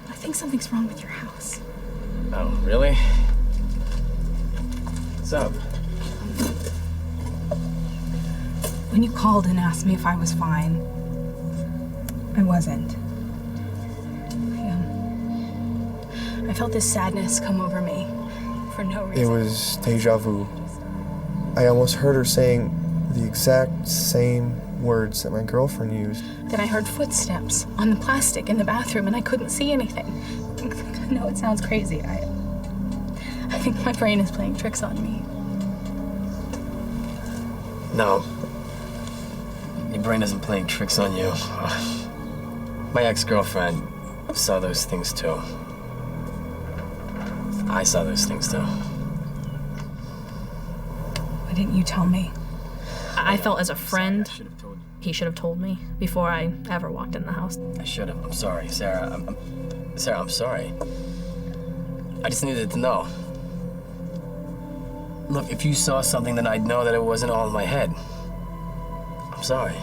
I think something's wrong with your house. Oh, really? What's up? When you called and asked me if I was fine, I wasn't. I felt this sadness come over me for no reason. It was deja vu. I almost heard her saying the exact same words that my girlfriend used. Then I heard footsteps on the plastic in the bathroom and I couldn't see anything. I know it sounds crazy. I think my brain is playing tricks on me. No. Your brain isn't playing tricks on you. My ex-girlfriend saw those things too. I saw those things too. Why didn't you tell me? I felt as a friend, he should have told me before I ever walked in the house. I should have. I'm sorry, Sarah. Sarah, I'm sorry. I just needed to know. Look, if you saw something, then I'd know that it wasn't all in my head. I'm sorry.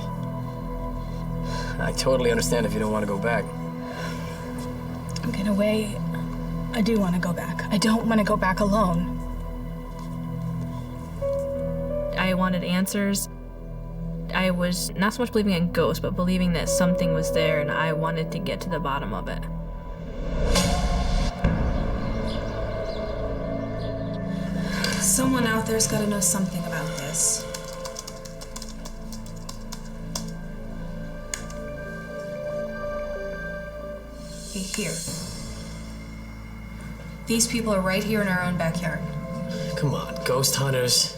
I totally understand if you don't want to go back. In a way, I do want to go back. I don't want to go back alone. I wanted answers. I was not so much believing in ghosts, but believing that something was there, and I wanted to get to the bottom of it. Someone out there's got to know something about this. Hey, here. These people are right here in our own backyard. Come on, ghost hunters.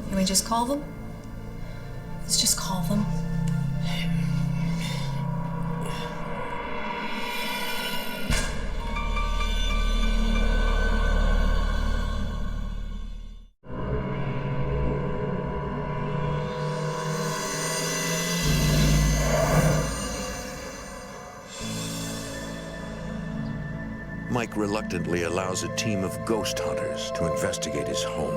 Can we just call them? Let's just call them. Mike reluctantly allows a team of ghost hunters to investigate his home.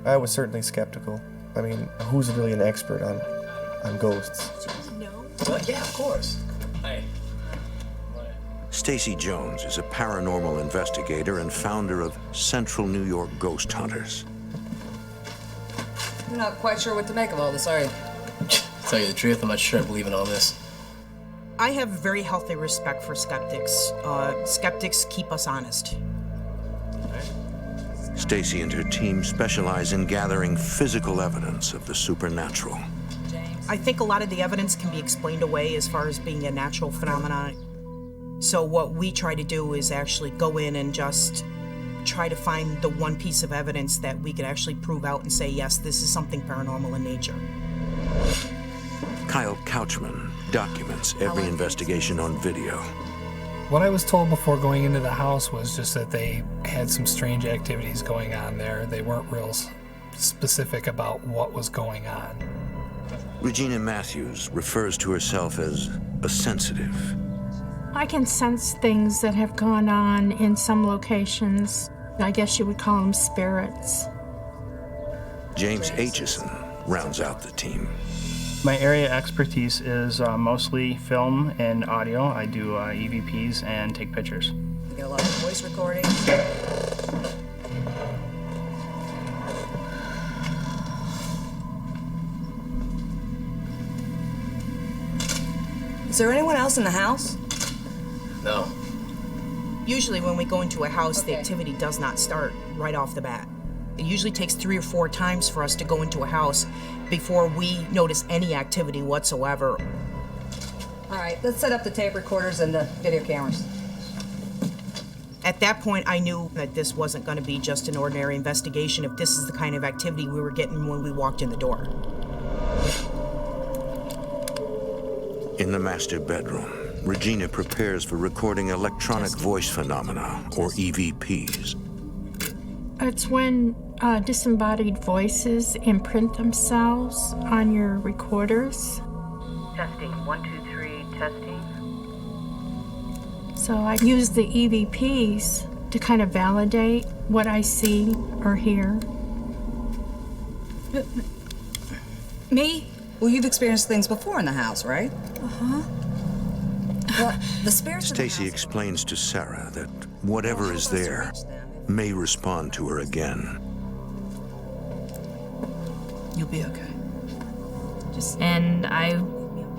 I was certainly skeptical. I mean, who's really an expert on ghosts? Well, yeah, of course. Hey. Stacy Jones is a paranormal investigator and founder of Central New York Ghost Hunters. You're not quite sure what to make of all this, are you? To tell you the truth, I'm not sure I believe in all this. I have very healthy respect for skeptics. Skeptics keep us honest. Stacy and her team specialize in gathering physical evidence of the supernatural. I think a lot of the evidence can be explained away as far as being a natural phenomenon. So what we try to do is actually go in and just try to find the one piece of evidence that we could actually prove out and say, yes, this is something paranormal in nature. Kyle Couchman documents every investigation on video. What I was told before going into the house was just that they had some strange activities going on there. They weren't real specific about what was going on. Regina Matthews refers to herself as a sensitive. I can sense things that have gone on in some locations. I guess you would call them spirits. James Aitchison rounds out the team. My area expertise is mostly film and audio. I do EVPs and take pictures. You get a lot of voice recording. Is there anyone else in the house? No. Usually when we go into a house, the activity does not start right off the bat. It usually takes 3 or 4 times for us to go into a house before we notice any activity whatsoever. All right, let's set up the tape recorders and the video cameras. At that point, I knew that this wasn't going to be just an ordinary investigation if this is the kind of activity we were getting when we walked in the door. In the master bedroom, Regina prepares for recording electronic voice phenomena, or EVPs. It's when disembodied voices imprint themselves on your recorders. Testing, 1, 2, 3, testing. So I use the EVPs to kind of validate what I see or hear. Me? Well, you've experienced things before in the house, right? Uh-huh. Well, the spirits Stacy explains to Sarah that whatever is there may respond to her again. You'll be okay. And I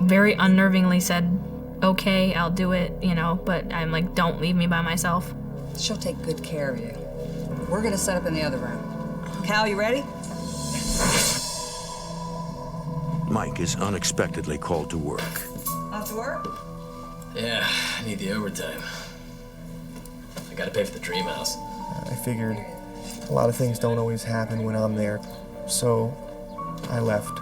very unnervingly said, okay, I'll do it, you know, but I'm like, don't leave me by myself. She'll take good care of you. We're gonna set up in the other room. Cal, you ready? Mike is unexpectedly called to work. Off to work? Yeah, I need the overtime. I gotta pay for the dream house. I figured a lot of things don't always happen when I'm there, so I left.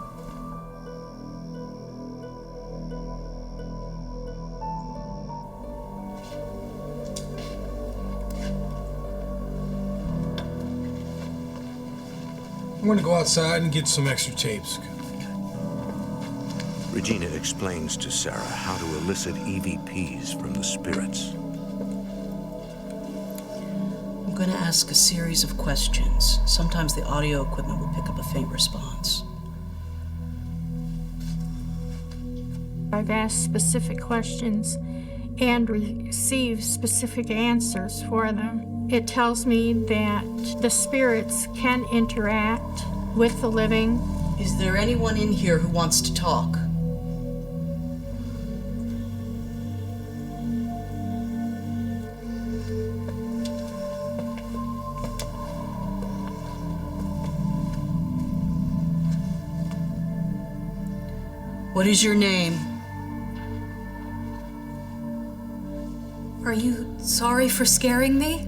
I'm gonna go outside and get some extra tapes. Regina explains to Sarah how to elicit EVPs from the spirits. I'm going to ask a series of questions. Sometimes the audio equipment will pick up a faint response. I've asked specific questions and received specific answers for them. It tells me that the spirits can interact with the living. Is there anyone in here who wants to talk? What is your name? Are you sorry for scaring me?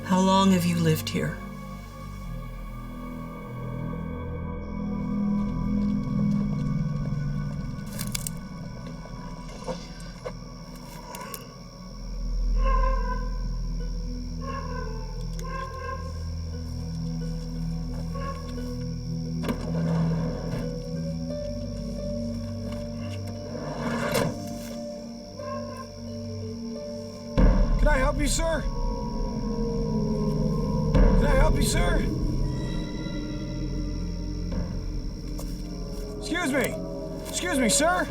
How long have you lived here? Can I help you, sir? Can I help you, sir? Excuse me. Excuse me, sir.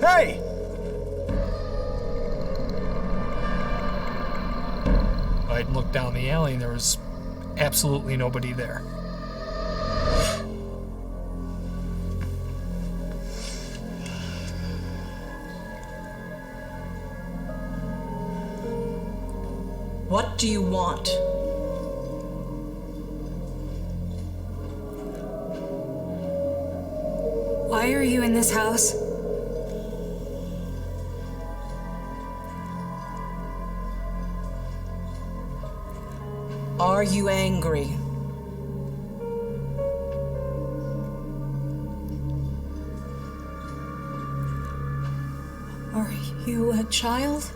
Hey! I looked down the alley and there was absolutely nobody there. What do you want? Why are you in this house? Are you angry? Are you a child?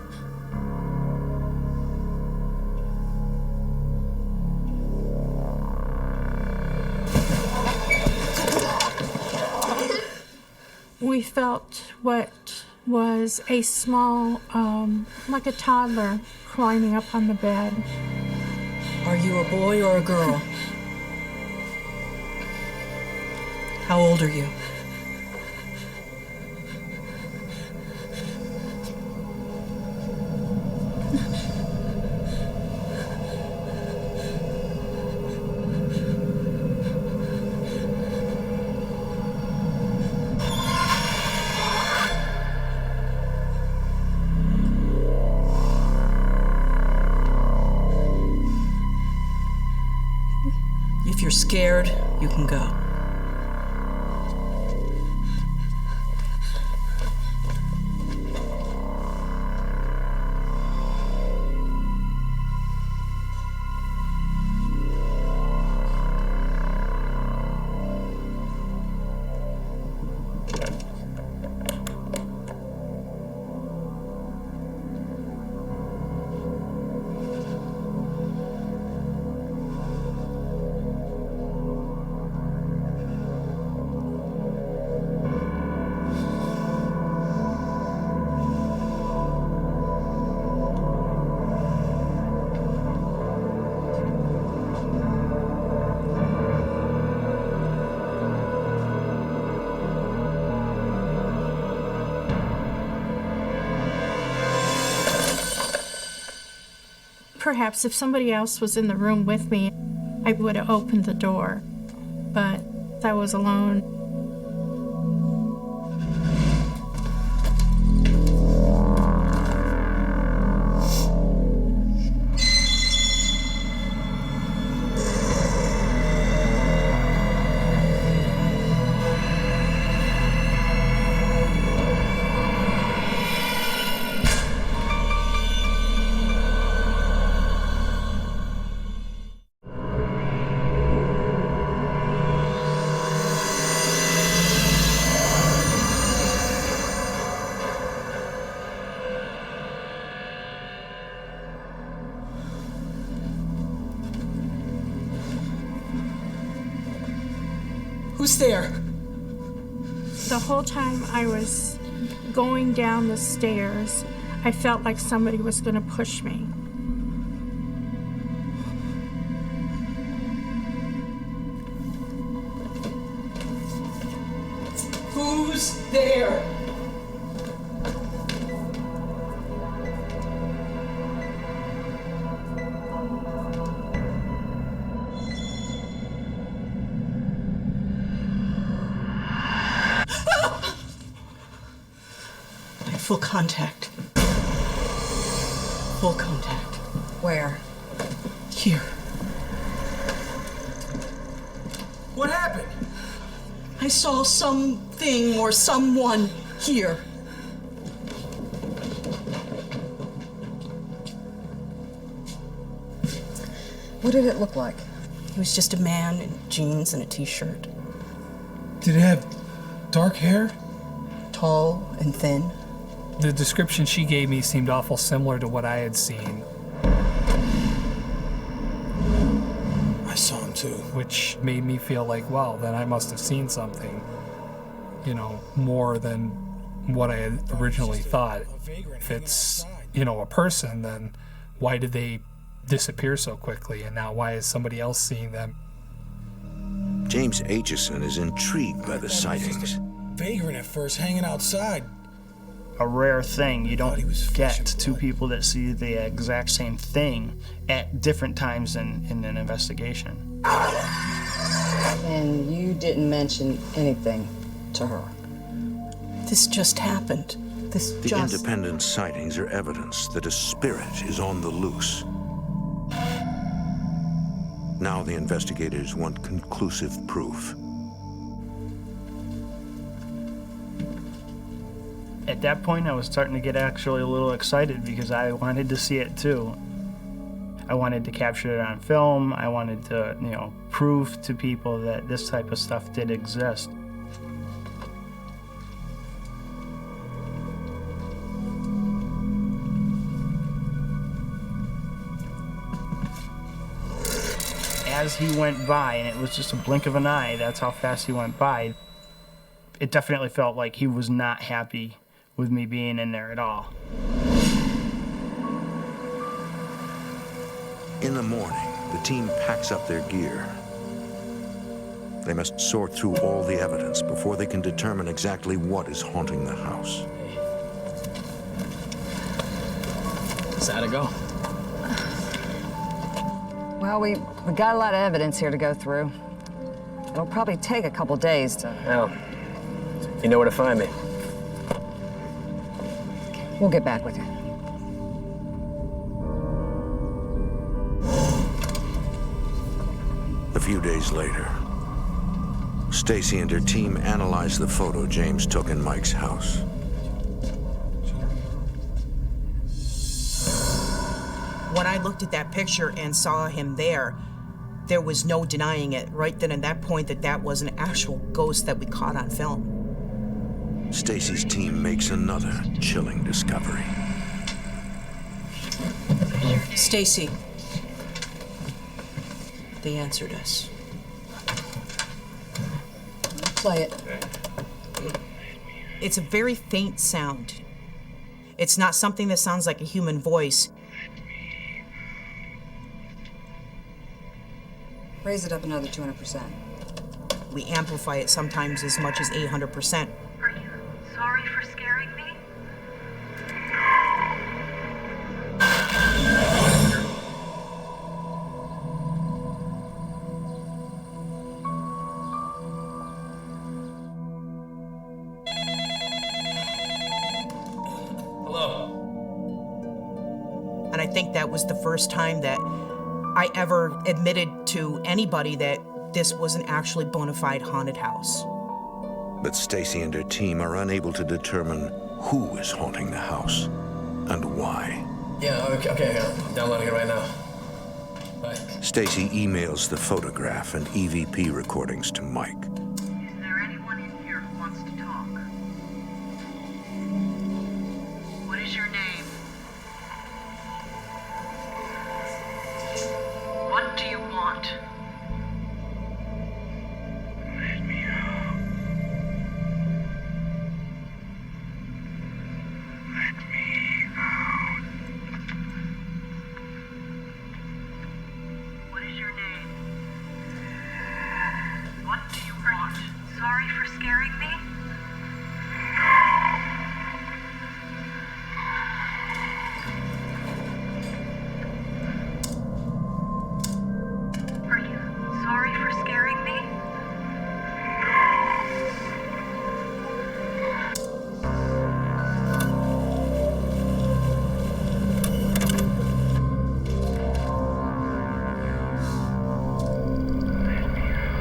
We felt what was a small, like a toddler, climbing up on the bed. Are you a boy or a girl? How old are you? If you're scared, you can go. Perhaps if somebody else was in the room with me, I would have opened the door, but I was alone. Who's there? The whole time I was going down the stairs, I felt like somebody was going to push me. Who's there? Full contact. Full contact. Where? Here. What happened? I saw something or someone here. What did it look like? He was just a man in jeans and a t-shirt. Did it have dark hair? Tall and thin. The description she gave me seemed awful similar to what I had seen. I saw him too. Which made me feel like, well, then I must have seen something, you know, more than what I had originally thought. If it's, you know, a person, then why did they disappear so quickly? And now why is somebody else seeing them? James Aitchison is intrigued by the sightings. Vagrant at first, hanging outside. A rare thing. You don't get two people that see the exact same thing at different times in an investigation. And you didn't mention anything to her? This just happened. The independent sightings are evidence that a spirit is on the loose. Now the investigators want conclusive proof. At that point, I was starting to get actually a little excited because I wanted to see it too. I wanted to capture it on film. I wanted to, you know, prove to people that this type of stuff did exist. As he went by, and it was just a blink of an eye, that's how fast he went by, it definitely felt like he was not happy with me being in there at all. In the morning, the team packs up their gear. They must sort through all the evidence before they can determine exactly what is haunting the house. So how'd it go? Well, we got a lot of evidence here to go through. It'll probably take a couple days to... Well, you know where to find me. We'll get back with you. The few days later, Stacy and her team analyzed the photo James took in Mike's house. When I looked at that picture and saw him there was no denying it right then at that point that was an actual ghost that we caught on film. Stacy's team makes another chilling discovery. Stacy. They answered us. Play it. It's a very faint sound. It's not something that sounds like a human voice. Raise it up another 200%. We amplify it sometimes as much as 800%. Are you sorry for scaring me? Hello. And I think that was the first time that I ever admitted to anybody that this was an actually bona fide haunted house. But Stacy and her team are unable to determine who is haunting the house and why. Yeah, okay, I'm downloading it right now. Bye. Stacy emails the photograph and EVP recordings to Mike. Is there anyone in here who wants to talk? What is your name? What do you want? Let me out. Let me out. What is your name? What do you want? Sorry for scaring me? Are you sorry for scaring me?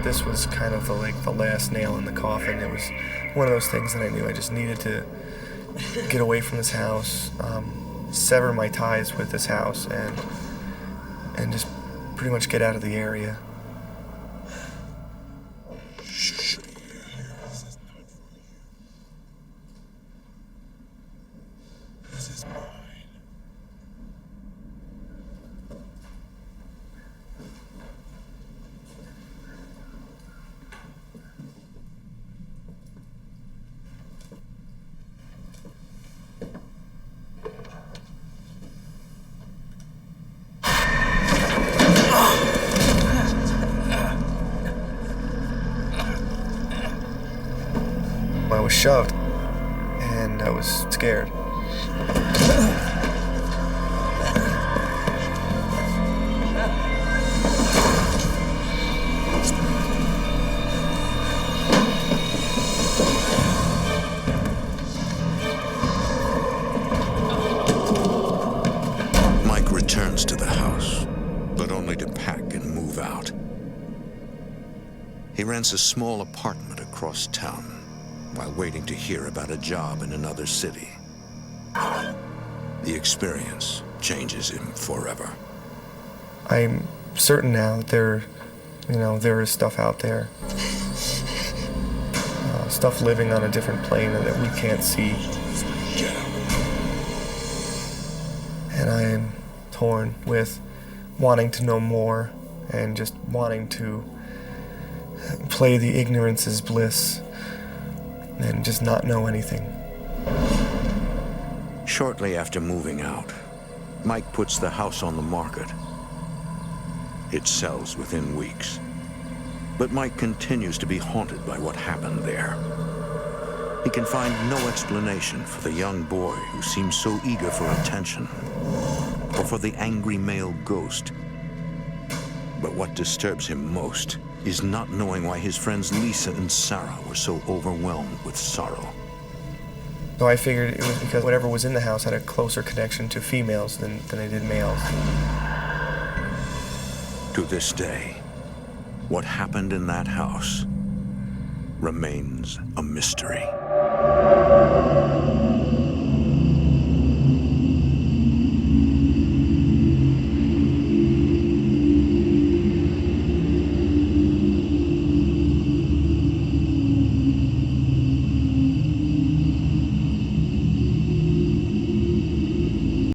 This was kind of the last nail in the coffin. It was one of those things that I knew I just needed to get away from this house, sever my ties with this house, and just pretty much get out of the area. I was shoved, and I was scared. Mike returns to the house, but only to pack and move out. He rents a small apartment across town while waiting to hear about a job in another city. The experience changes him forever. I'm certain now that there is stuff out there. Stuff living on a different plane that we can't see. And I am torn with wanting to know more and just wanting to play the ignorance is bliss and just not know anything. Shortly after moving out, Mike puts the house on the market. It sells within weeks. But Mike continues to be haunted by what happened there. He can find no explanation for the young boy who seems so eager for attention, or for the angry male ghost. But what disturbs him most is not knowing why his friends Lisa and Sarah were so overwhelmed with sorrow. So I figured it was because whatever was in the house had a closer connection to females than they did males. To this day, What happened in that house remains a mystery.